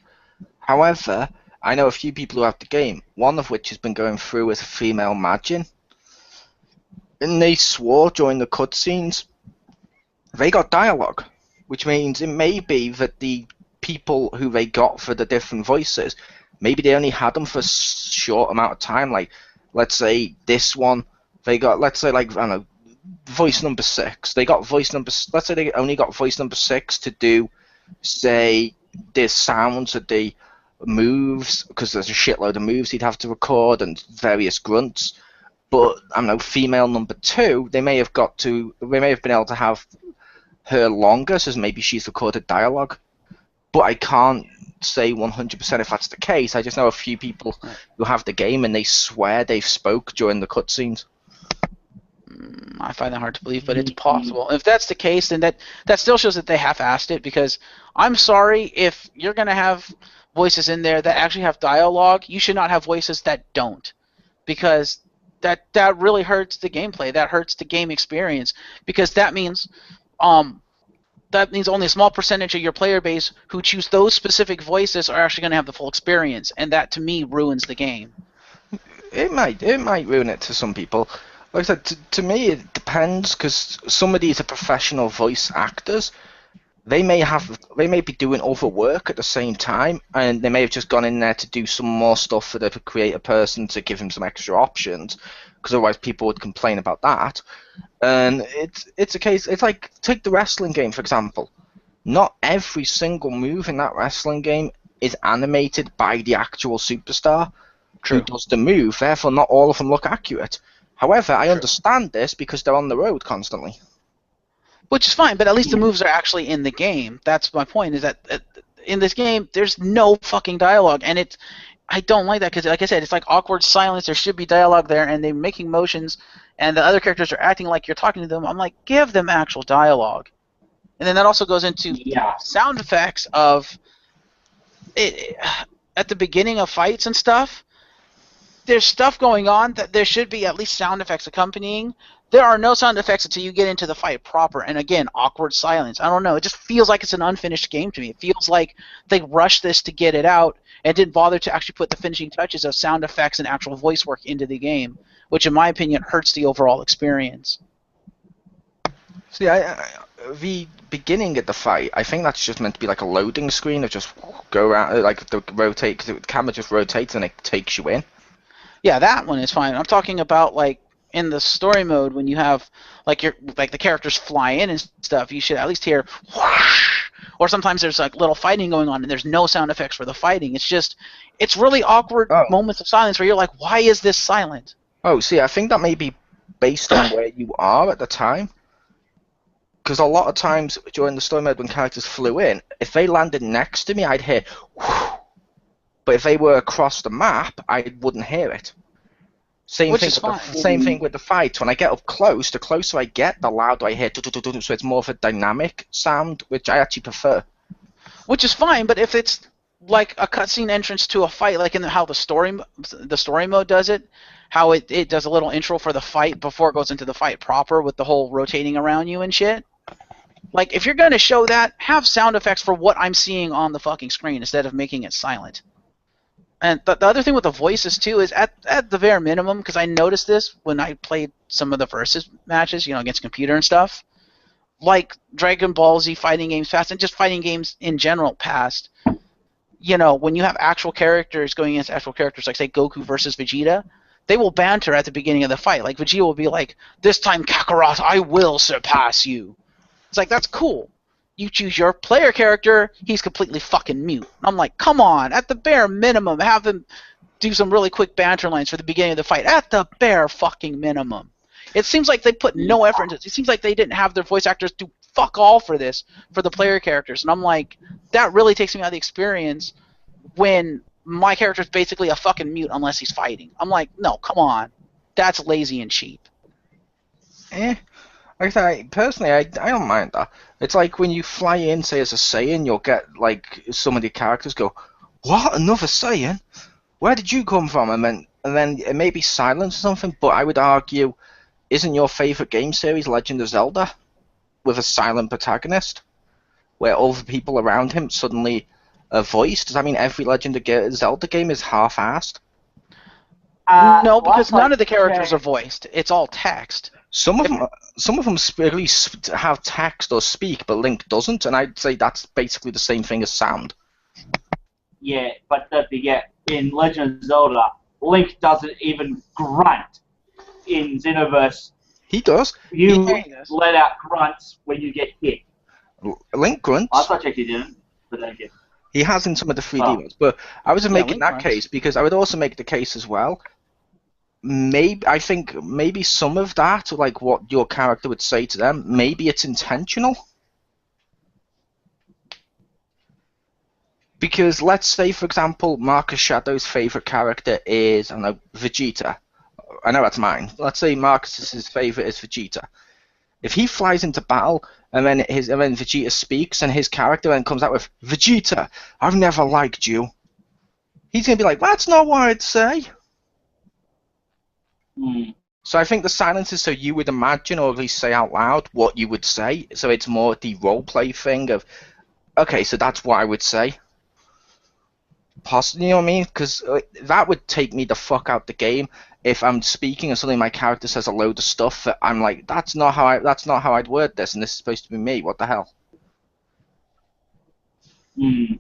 S1: However, I know a few people who have the game, one of which has been going through with a female Majin. And they swore during the cutscenes they got dialogue, which means it may be that the people who they got for the different voices, maybe they only had them for a short amount of time. Like, let's say this one, they got, let's say, like, I don't know, voice number 6. They got voice number, let's say they only got voice number 6 to do, say, the sounds of the moves, because there's a shitload of moves he'd have to record and various grunts. But I don't know, female number 2, they may have been able to have her longer, so maybe she's recorded dialogue. But I can't say 100% if that's the case. I just know a few people who have the game and they swear they've spoke during the cutscenes.
S2: I find that hard to believe, but it's possible. If that's the case, then that still shows that they half-assed it, because I'm sorry, if you're going to have voices in there that actually have dialogue, you should not have voices that don't, because that really hurts the gameplay. That hurts the game experience, because that means that means only a small percentage of your player base who choose those specific voices are actually going to have the full experience, and that to me ruins the game.
S1: It might ruin it to some people. Like I said, to me it depends, because some of these are professional voice actors. They may be doing other work at the same time, and they may have just gone in there to do some more stuff for the creative person to give him some extra options, because otherwise people would complain about that. And it's a case. It's like, take the wrestling game for example. Not every single move in that wrestling game is animated by the actual superstar who does the move. Therefore, not all of them look accurate. However, I understand this because they're on the road constantly.
S2: Which is fine, but at least the moves are actually in the game. That's my point, is that in this game, there's no fucking dialogue, and I don't like that, because, like I said, it's like awkward silence. There should be dialogue there, and they're making motions, and the other characters are acting like you're talking to them. I'm like, give them actual dialogue. And then that also goes into sound effects of it at the beginning of fights and stuff. There's stuff going on that there should be at least sound effects accompanying. There are no sound effects until you get into the fight proper, and again, awkward silence. I don't know. It just feels like it's an unfinished game to me. It feels like they rushed this to get it out and didn't bother to actually put the finishing touches of sound effects and actual voice work into the game, which, in my opinion, hurts the overall experience.
S1: See, the beginning of the fight, I think that's just meant to be like a loading screen of just go around, like the rotate, because the camera just rotates and it takes you in.
S2: Yeah, that one is fine. I'm talking about like in the story mode when you have like the characters fly in and stuff. You should at least hear whoosh, or sometimes there's like little fighting going on and there's no sound effects for the fighting. It's really awkward moments of silence where you're like, why is this silent?
S1: Oh, see, I think that may be based on where you are at the time. Because a lot of times during the story mode when characters flew in, if they landed next to me, I'd hear whoosh. But if they were across the map, I wouldn't hear it. Same thing with the fights. When I get up close, the closer I get, the louder I hear. So it's more of a dynamic sound, which I actually prefer.
S2: Which is fine, but if it's like a cutscene entrance to a fight, like in how the story mode does it, how it does a little intro for the fight before it goes into the fight proper with the whole rotating around you and shit. Like, if you're going to show that, have sound effects for what I'm seeing on the fucking screen instead of making it silent. And the other thing with the voices, too, is at the bare minimum, because I noticed this when I played some of the Versus matches, against computer and stuff, like Dragon Ball Z fighting games past, and just fighting games in general past, when you have actual characters going against actual characters, like, say, Goku versus Vegeta, they will banter at the beginning of the fight. Like, Vegeta will be like, this time, Kakarot, I will surpass you. It's like, that's cool. You choose your player character, he's completely fucking mute. I'm like, come on, at the bare minimum, have them do some really quick banter lines for the beginning of the fight. At the bare fucking minimum. It seems like they put no effort into it. It seems like they didn't have their voice actors do fuck all for this, for the player characters. And I'm like, that really takes me out of the experience when my character's basically a fucking mute unless he's fighting. I'm like, no, come on. That's lazy and cheap.
S1: Like I say, personally, I don't mind that. It's like when you fly in, say, as a Saiyan, you'll get, like, some of the characters go, what? Another Saiyan? Where did you come from? And then it may be silence or something, but I would argue, isn't your favourite game series Legend of Zelda? With a silent protagonist? Where all the people around him suddenly are voiced? Does that mean every Legend of Zelda game is half-assed?
S2: No, because none of the characters are voiced. It's all text.
S1: Some of them at least have text or speak, but Link doesn't, and I'd say that's basically the same thing as sound.
S3: Yeah, but don't forget, in Legend of Zelda, Link doesn't even grunt. In Xenoverse,
S1: he does.
S3: You let out grunts when you get hit.
S1: Link grunts.
S3: I thought you didn't, but thank you.
S1: He has in some of the 3D ones, but I was making that case because I would also make the case as well. I think maybe some of that, like what your character would say to them, maybe it's intentional. Because let's say, for example, Marcus Shadow's favourite character is, I don't know, Vegeta. I know that's mine. Let's say Marcus's favourite is Vegeta. If he flies into battle and then Vegeta speaks and his character then comes out with, Vegeta, I've never liked you. He's going to be like, that's not what I'd say. So I think the silence is so you would imagine, or at least say out loud, what you would say. So it's more the roleplay thing of, okay, so that's what I would say. Possibly, you know what I mean? Because that would take me the fuck out the game if I'm speaking and suddenly my character says a load of stuff that I'm like, that's not how I'd word this, and this is supposed to be me. What the hell?
S3: Hmm.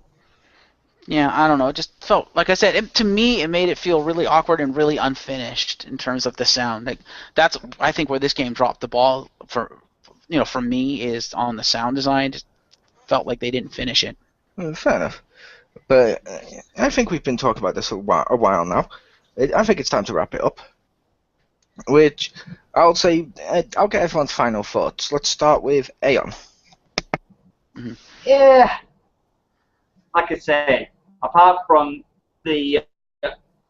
S2: Yeah, I don't know. It just felt like I said. To me, it made it feel really awkward and really unfinished in terms of the sound. Like that's I think where this game dropped the ball for me is on the sound design. Just felt like they didn't finish it.
S1: Fair enough. But I think we've been talking about this a while now. I think it's time to wrap it up. Which I'll say, I'll get everyone's final thoughts. Let's start with Aeon.
S2: Mm-hmm.
S3: Yeah. Like I said, apart from the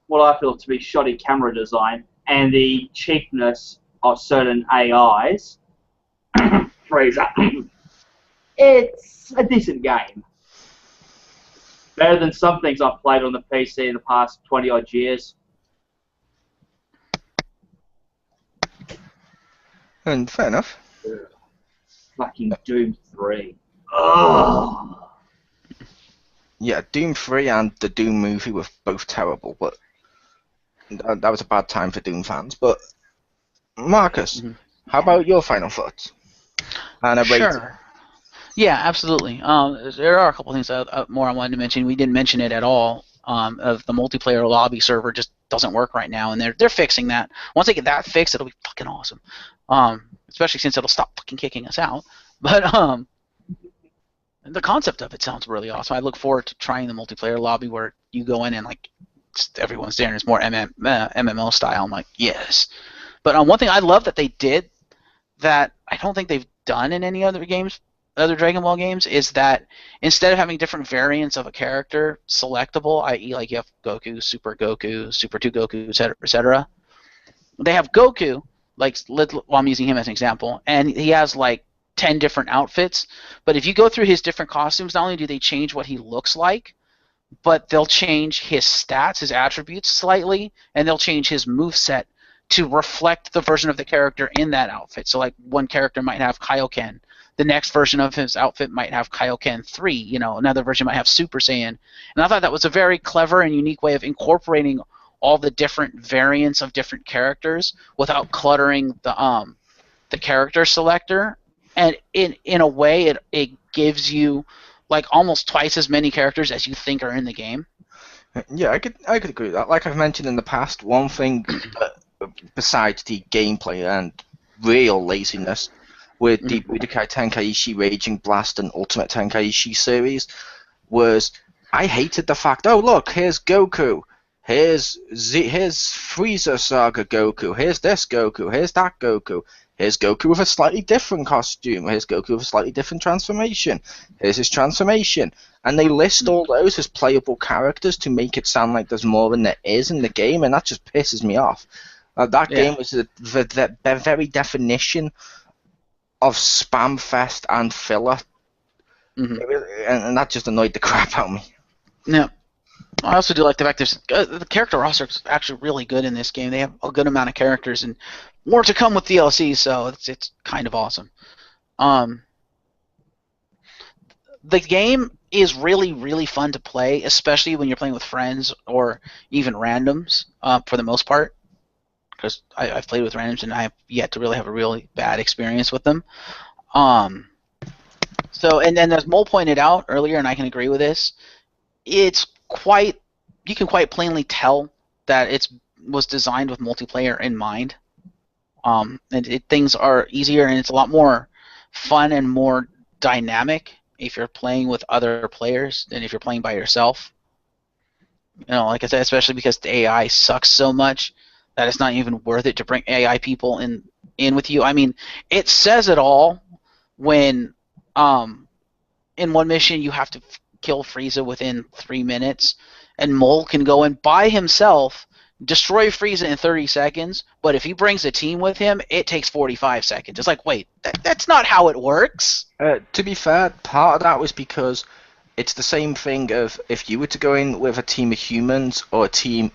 S3: what I feel to be shoddy camera design and the cheapness of certain AIs, it's a decent game. Better than some things I've played on the PC in the past 20 odd years.
S1: And fair enough.
S3: Fucking Doom 3. Ugh.
S1: Yeah, Doom 3 and the Doom movie were both terrible, but that was a bad time for Doom fans. But Marcus, how about your final thoughts? And a rating.
S2: Sure. Yeah, absolutely. There are a couple things more I wanted to mention. We didn't mention it at all. Of the multiplayer lobby server just doesn't work right now, and they're fixing that. Once they get that fixed, it'll be fucking awesome. Especially since it'll stop fucking kicking us out. But the concept of it sounds really awesome. I look forward to trying the multiplayer lobby where you go in and like everyone's there and it's more MMO style. I'm like, yes. But one thing I love that they did that I don't think they've done in any other games, other Dragon Ball games, is that instead of having different variants of a character selectable, i.e. like you have Goku, Super 2 Goku, etc., they have Goku, like, well, I'm using him as an example, and he has like 10 different outfits, but if you go through his different costumes, not only do they change what he looks like, but they'll change his stats, his attributes slightly, and they'll change his moveset to reflect the version of the character in that outfit. So like one character might have Kaioken, the next version of his outfit might have Kaioken 3, another version might have Super Saiyan. And I thought that was a very clever and unique way of incorporating all the different variants of different characters without cluttering the character selector. And in a way, it gives you like almost twice as many characters as you think are in the game.
S1: Yeah, I could agree with that. Like I've mentioned in the past, one thing besides the gameplay and real laziness with the Budokai Tenkaichi Raging Blast and Ultimate Tenkaichi series was I hated the fact, oh look, here's Goku, here's Frieza Saga Goku, here's this Goku, here's that Goku. Here's Goku with a slightly different costume. Here's Goku with a slightly different transformation. Here's his transformation. And they list all those as playable characters to make it sound like there's more than there is in the game, and that just pisses me off. That game was the very definition of spam fest and filler. And that just annoyed the crap out of me.
S2: Yeah. I also do like the fact the character roster is actually really good in this game. They have a good amount of characters and more to come with DLC, so it's kind of awesome. The game is really, really fun to play, especially when you're playing with friends or even randoms, for the most part, because I've played with randoms and I've yet to really have a really bad experience with them. So, and then as Mole pointed out earlier, and I can agree with this, you can quite plainly tell that it was designed with multiplayer in mind. Things are easier and it's a lot more fun and more dynamic if you're playing with other players than if you're playing by yourself. Like I said, especially because the AI sucks so much that it's not even worth it to bring AI people in with you. I mean, it says it all when in one mission you have to kill Frieza within 3 minutes, and Mole can go in by himself, destroy Frieza in 30 seconds, but if he brings a team with him, it takes 45 seconds. It's like, wait, that's not how it works.
S1: To be fair, part of that was because it's the same thing of if you were to go in with a team of humans or a team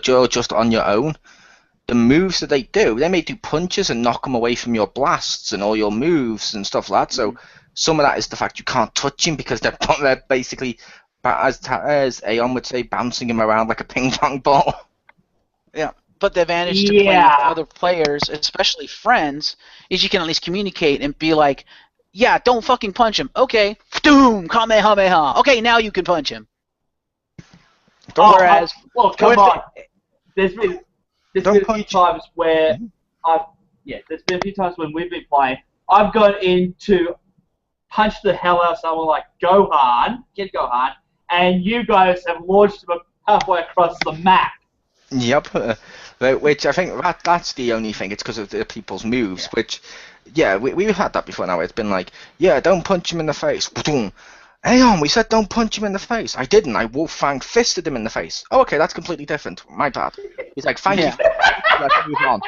S1: just on your own, the moves that they may do punches and knock them away from your blasts and all your moves and stuff like that. So some of that is the fact you can't touch him because they're basically, as Aeon would say, bouncing him around like a ping pong ball.
S2: Yeah, but the advantage to playing with other players, especially friends, is you can at least communicate and be like, yeah, don't fucking punch him. Okay, doom, kamehameha. Okay, now you can punch him.
S3: Whereas, well, come on. There's been a few times where there's been a few times when we've been playing. I've gone in to punch the hell out of someone like Gohan, Kid Gohan, and you guys have launched him halfway across the map.
S1: Yep, which I think that's the only thing. It's because of the people's moves, which, we've had that before now. It's been like, don't punch him in the face. Aeon, we said don't punch him in the face. I didn't. I Wolfang fisted him in the face. Oh, okay, that's completely different. My bad. He's like, thank you. Let's move on.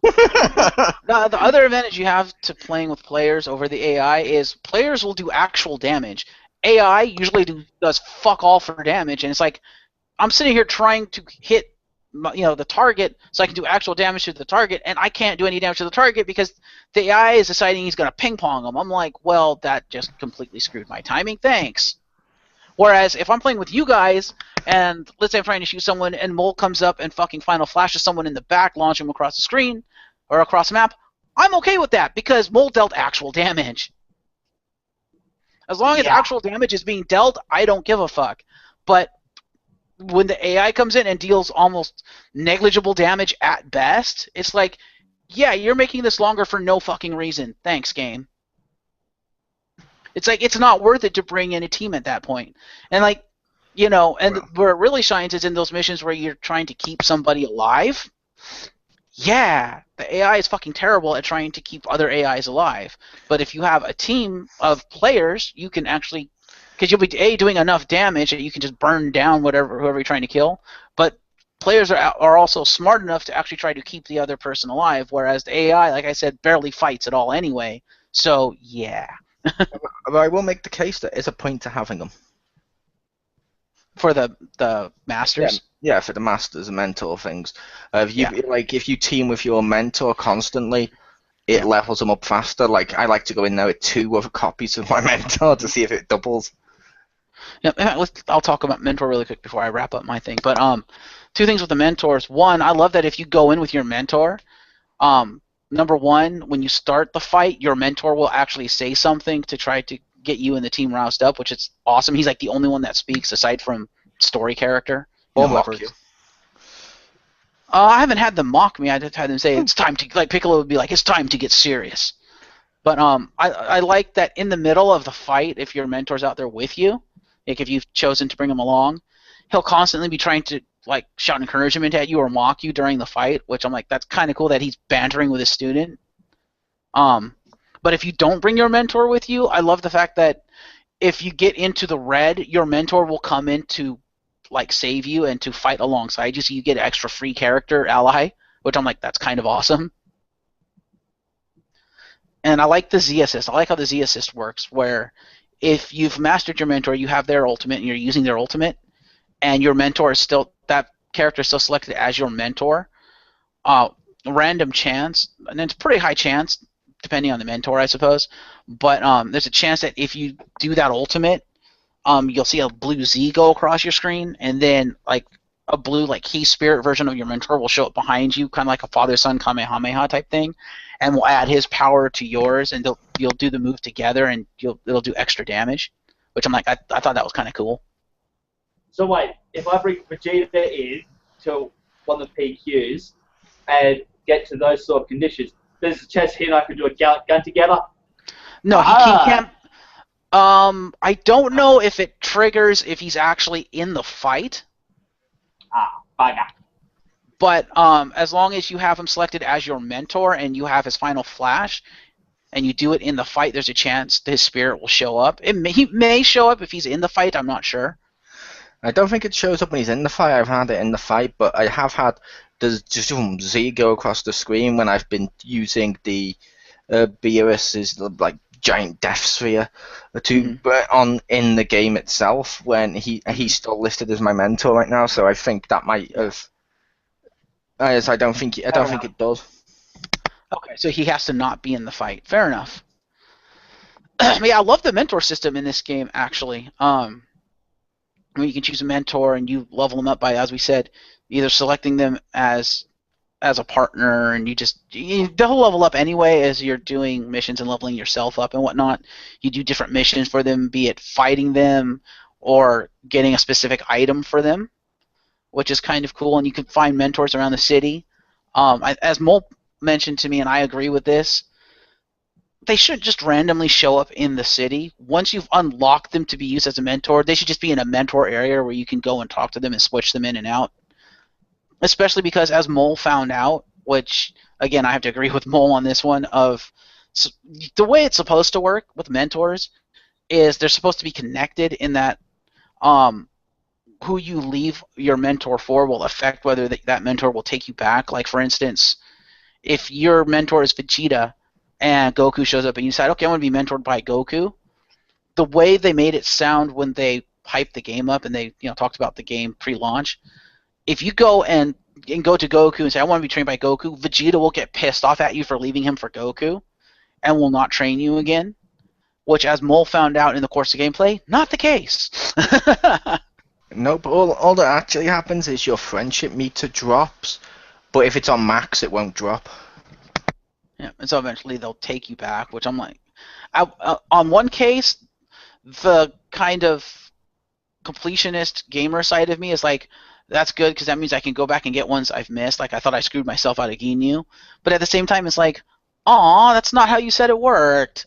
S2: The other advantage you have to playing with players over the AI is players will do actual damage. AI usually does fuck all for damage, and it's like, I'm sitting here trying to hit the target so I can do actual damage to the target, and I can't do any damage to the target because the AI is deciding he's going to ping-pong him. I'm like, well, that just completely screwed my timing. Thanks. Whereas if I'm playing with you guys, and let's say I'm trying to shoot someone, and Mole comes up and fucking final flashes someone in the back, launch him across the screen, or across the map, I'm okay with that because Mole dealt actual damage. As long as actual damage is being dealt, I don't give a fuck. But when the AI comes in and deals almost negligible damage at best, it's like, you're making this longer for no fucking reason. Thanks, game. It's like, it's not worth it to bring in a team at that point. And where it really shines is in those missions where you're trying to keep somebody alive. Yeah, the AI is fucking terrible at trying to keep other AIs alive. But if you have a team of players, you can actually, because you'll be doing enough damage that you can just burn down whoever you're trying to kill. But players are also smart enough to actually try to keep the other person alive, whereas the AI, like I said, barely fights at all anyway. So yeah.
S1: But I will make the case that there's a point to having them.
S2: For the masters.
S1: Yeah, for the masters and mentor things. If you team with your mentor constantly, it levels them up faster. Like, I like to go in there with 2 other copies of my mentor to see if it doubles.
S2: Yeah, I'll talk about mentor really quick before I wrap up my thing. But 2 things with the mentors. One, I love that if you go in with your mentor, number one, when you start the fight, your mentor will actually say something to try to get you and the team roused up, which is awesome. He's like the only one that speaks aside from story character.
S1: Mock you.
S2: I haven't had them mock me. I just had them say it's time to, like, Piccolo would be like, it's time to get serious. But I like that in the middle of the fight, if your mentor's out there with you, like if you've chosen to bring him along, he'll constantly be trying to like shout encouragement at you or mock you during the fight, which I'm like, that's kind of cool that he's bantering with his student. But if you don't bring your mentor with you, I love the fact that if you get into the red, your mentor will come in to like save you and to fight alongside you, so you get an extra free character ally, which I'm like, that's kind of awesome. And I like the Z assist. I like how the Z assist works, where if you've mastered your mentor, you have their ultimate and you're using their ultimate, and your mentor is still, that character is still selected as your mentor, random chance, and it's pretty high chance depending on the mentor, I suppose, but there's a chance that if you do that ultimate, you'll see a blue Z go across your screen, and then like a blue like key spirit version of your mentor will show up behind you, kind of like a father-son Kamehameha type thing, and will add his power to yours, and you'll do the move together, and it'll do extra damage, which I'm like, I thought that was kind of cool.
S3: So wait, if I bring Vegeta in to one of the PQs and get to those sort of conditions, there's a chance he and I can do a gun together?
S2: No, he can't. I don't know if it triggers if he's actually in the fight.
S3: Bugger.
S2: But as long as you have him selected as your mentor and you have his final flash, and you do it in the fight, there's a chance his spirit will show up. He may show up if he's in the fight, I'm not sure.
S1: I don't think it shows up when he's in the fight. I've had it in the fight, but I have had the Z go across the screen when I've been using the Beerus's like giant death sphere on in the game itself, when he's still listed as my mentor right now, so I think that might have Yes, I don't think it does.
S2: Okay, so he has to not be in the fight. Fair enough. Yeah, I love the mentor system in this game, actually. You can choose a mentor and you level them up by, as we said, either selecting them as a partner, and they'll level up anyway as you're doing missions and leveling yourself up and whatnot. You do different missions for them, be it fighting them or getting a specific item for them, which is kind of cool. And you can find mentors around the city. As Mole mentioned to me, and I agree with this, they shouldn't just randomly show up in the city. Once you've unlocked them to be used as a mentor, they should just be in a mentor area where you can go and talk to them and switch them in and out. Especially because, as Mole found out, which, again, I have to agree with Mole on this one, the way it's supposed to work with mentors is they're supposed to be connected in that who you leave your mentor for will affect whether that mentor will take you back. Like, for instance, if your mentor is Vegeta and Goku shows up and you decide, okay, I want to be mentored by Goku, the way they made it sound when they hyped the game up and they talked about the game pre-launch, if you go and go to Goku and say, I want to be trained by Goku, Vegeta will get pissed off at you for leaving him for Goku and will not train you again, which, as Mole found out in the course of gameplay, not the case.
S1: Nope, all that actually happens is your friendship meter drops, but if it's on max, it won't drop.
S2: Yeah, and so eventually they'll take you back, which I'm like... on one case, the kind of completionist gamer side of me is like, that's good because that means I can go back and get ones I've missed. Like, I thought I screwed myself out of Ginyu. But at the same time, it's like, aw, that's not how you said it worked.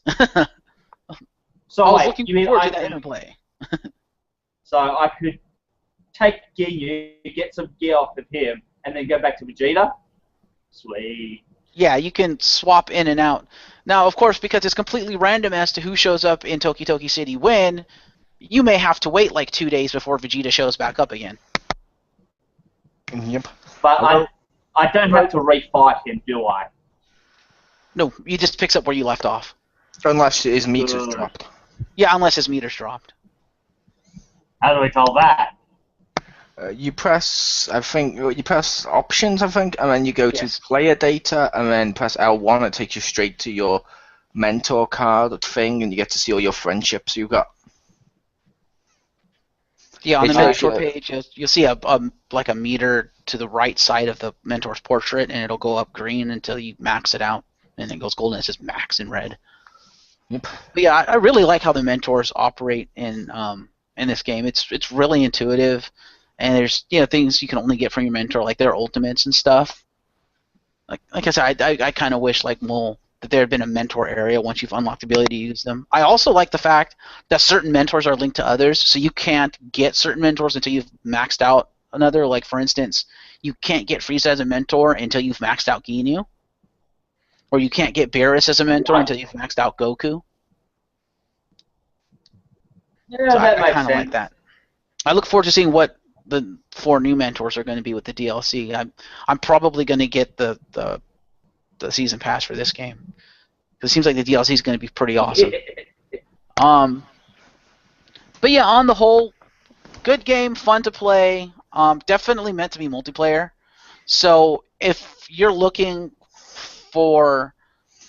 S3: So
S2: I was
S3: wait,
S2: looking
S3: you mean
S2: forward
S3: I
S2: to that
S3: could,
S2: interplay.
S3: so I could take Ginyu, get some gear off of him, and then go back to Vegeta? Sweet.
S2: Yeah, you can swap in and out. Now, of course, because it's completely random as to who shows up in Toki Toki City when, you may have to wait like 2 days before Vegeta shows back up again.
S1: Yep.
S3: But I don't have to refight him, do I?
S2: No, he just picks up where you left off.
S1: Unless his meter's dropped.
S2: Yeah, unless his meter's dropped.
S3: How do we tell that?
S1: You press options, I think, and then you go
S2: Yes.
S1: to player data, and then press L1. It takes you straight to your mentor card thing, and you get to see all your friendships you've got.
S2: Yeah, on the
S1: It's
S2: mentor
S1: like,
S2: page, you'll see like a meter to the right side of the mentor's portrait, and it'll go up green until you max it out, and then it goes golden. It says max in red.
S1: Yep.
S2: But yeah, I really like how the mentors operate in this game. It's really intuitive, and there's things you can only get from your mentor, like their ultimates and stuff. Like I said, I kind of wish, like Mole, that there had been a mentor area once you've unlocked the ability to use them. I also like the fact that certain mentors are linked to others, so you can't get certain mentors until you've maxed out another. Like, for instance, you can't get Frieza as a mentor until you've maxed out Ginyu. Or you can't get Beerus as a mentor until you've maxed out Goku.
S3: Yeah,
S2: So
S3: that
S2: I
S3: makes
S2: kind of like
S3: sense.
S2: that. I look forward to seeing what the 4 new mentors are going to be with the DLC. I'm probably going to get the season pass for this game. It seems like the DLC is going to be pretty awesome. But yeah, on the whole, good game, fun to play. Definitely meant to be multiplayer. So if you're looking for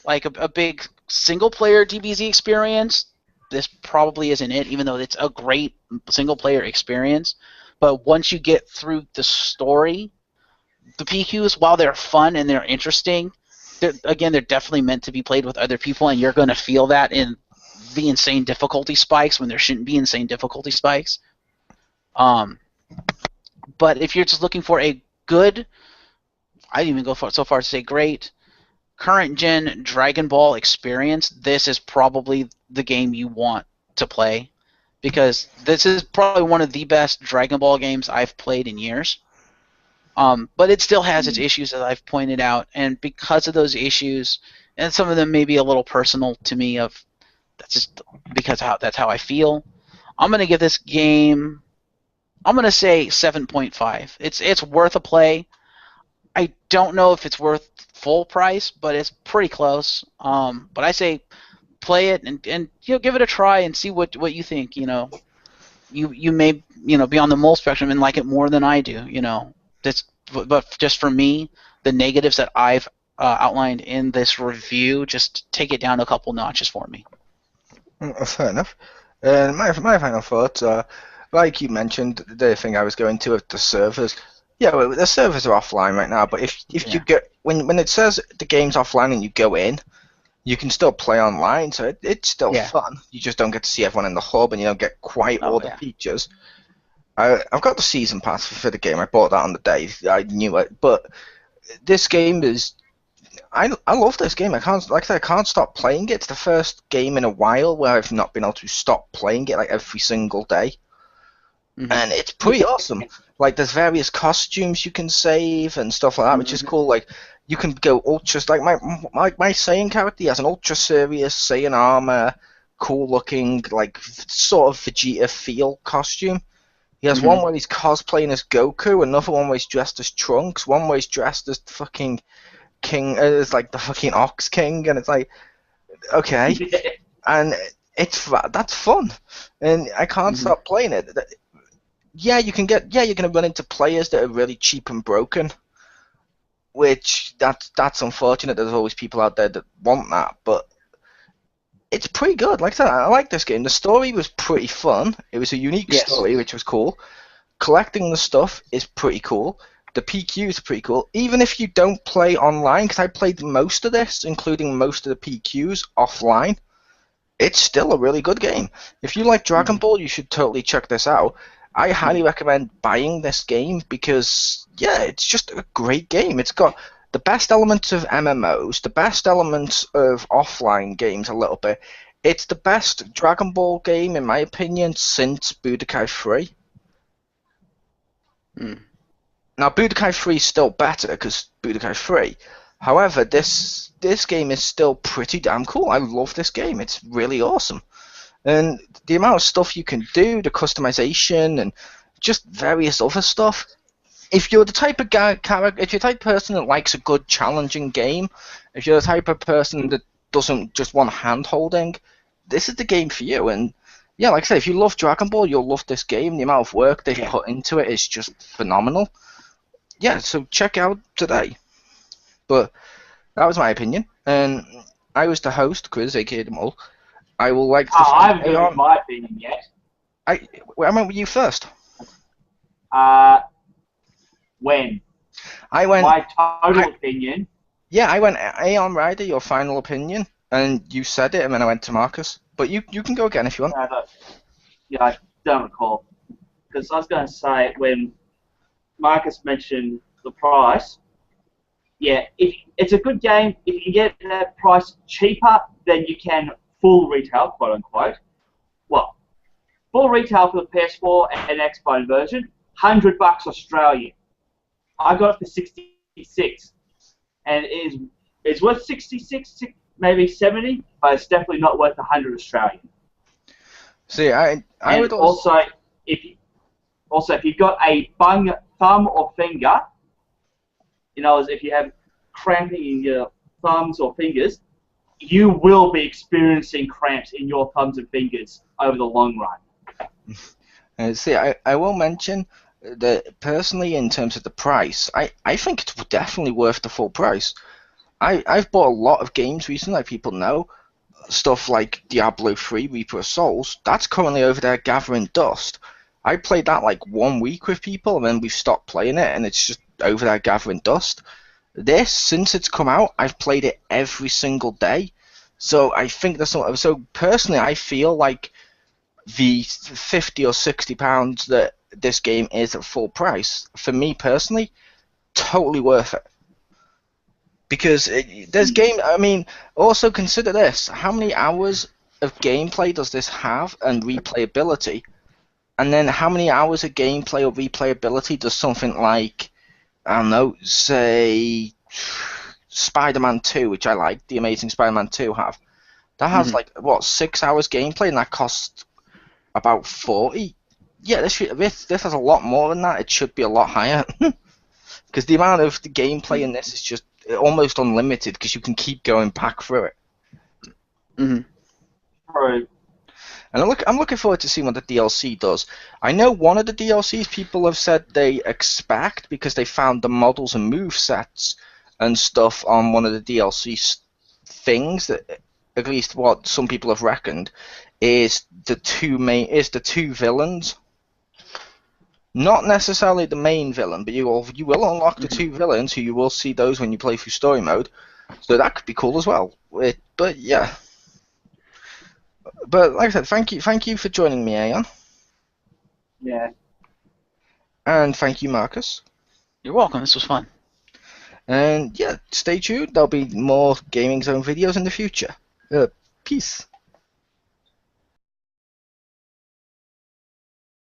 S2: like a big single-player DBZ experience, this probably isn't it, even though it's a great single-player experience. But once you get through the story, the PQs, while they're fun and they're interesting, they're definitely meant to be played with other people, and you're going to feel that in the insane difficulty spikes when there shouldn't be insane difficulty spikes. But if you're just looking for a good, I didn't even go so far as to say great, current-gen Dragon Ball experience, this is probably the game you want to play, because this is probably one of the best Dragon Ball games I've played in years. But it still has its issues, as I've pointed out, and because of those issues, and some of them may be a little personal to me, that's just because that's how I feel. I'm going to give this game, I'm going to say 7.5. It's worth a play. I don't know if it's worth full price, but it's pretty close. But I say play it and give it a try and see what you think. You may be on the Mole spectrum and like it more than I do. but just for me, the negatives that I've outlined in this review, just take it down a couple notches for me.
S1: Fair enough. And my final thoughts are, like you mentioned, the thing I was going to with the servers. Yeah, well, the servers are offline right now, but if you get when it says the game's offline and you go in, you can still play online, so it's still fun. You just don't get to see everyone in the hub, and you don't get quite all the features. I've got the season pass for the game. I bought that on the day. I knew it, but this game is. I love this game. I can't stop playing it. It's the first game in a while where I've not been able to stop playing it like every single day, and it's pretty awesome. Like there's various costumes you can save and stuff like that, which is cool. Like you can go ultra. Like my Saiyan character, he has an ultra serious Saiyan armor, cool looking like sort of Vegeta feel costume. He has one where he's cosplaying as Goku, another one where he's dressed as Trunks, one where he's dressed as fucking King, is like the fucking Ox King, and it's like, okay, and that's fun, and I can't stop playing it. You're gonna run into players that are really cheap and broken, which that's unfortunate. There's always people out there that want that, but it's pretty good. Like I said, I like this game. The story was pretty fun. It was a unique story, which was cool. Collecting the stuff is pretty cool. The PQs are pretty cool. Even if you don't play online, because I played most of this, including most of the PQs, offline, it's still a really good game. If you like Dragon Ball, you should totally check this out. I highly recommend buying this game because, it's just a great game. It's got the best elements of MMOs, the best elements of offline games a little bit. It's the best Dragon Ball game, in my opinion, since Budokai 3. Now, Budokai 3 is still better because Budokai 3. However, this game is still pretty damn cool. I love this game. It's really awesome. And the amount of stuff you can do, the customization, and just various other stuff. If you're the type of if you're the type of person that likes a good, challenging game, if you're the type of person that doesn't just want hand-holding, this is the game for you. And yeah, like I said, if you love Dragon Ball, you'll love this game. The amount of work they've put into it is just phenomenal. Yeah, so check out today. But that was my opinion, and I was the host, Chriz, aka the Mole. I will like.
S3: I haven't given my opinion yet.
S1: I went with you first.
S3: When?
S1: I went.
S3: My total opinion.
S1: Yeah, I went Aeon Rider, your final opinion, and you said it, and then I went to Marcus. But you can go again if you want.
S3: I don't recall. Because I was going to say, when Marcus mentioned the price, if it's a good game, if you can get that price cheaper, then you can full retail, quote unquote. Well, full retail for the PS4 and Xbox version, $100 Australian. I got it for 66, and it's worth 66, maybe 70, but it's definitely not worth 100 Australian.
S1: See, I would
S3: also if you've got a thumb or finger, if you have cramping in your thumbs or fingers, you will be experiencing cramps in your thumbs and fingers over the long run.
S1: See, I will mention that personally, in terms of the price, I think it's definitely worth the full price. I've bought a lot of games recently, like people know, stuff like Diablo 3, Reaper of Souls. That's currently over there gathering dust. I played that like 1 week with people, and then we've stopped playing it, and it's just over there gathering dust. This, since it's come out, I've played it every single day. So I think there's some. So personally, I feel like the £50 or £60 that this game is at full price, for me personally, totally worth it. Because there's game. I mean, also consider this: how many hours of gameplay does this have, and replayability? And then how many hours of gameplay or replayability does something like, I don't know, say Spider-Man 2, which I like, The Amazing Spider-Man 2 have? That has 6 hours gameplay, and that costs about 40. Yeah, this has a lot more than that. It should be a lot higher. Because the amount of the gameplay in this is just almost unlimited, because you can keep going back through it.
S3: True.
S1: And I'm looking forward to seeing what the DLC does. I know one of the DLCs people have said they expect because they found the models and move sets and stuff on one of the DLC things that, at least what some people have reckoned, is the two villains. Not necessarily the main villain, but you will unlock the two villains who you will see those when you play through story mode. So that could be cool as well. But yeah. But like I said, thank you for joining me, Aeon.
S3: Yeah.
S1: And thank you, Marcus.
S2: You're welcome. This was fun.
S1: And yeah, stay tuned. There'll be more Gaming Zone videos in the future. Peace.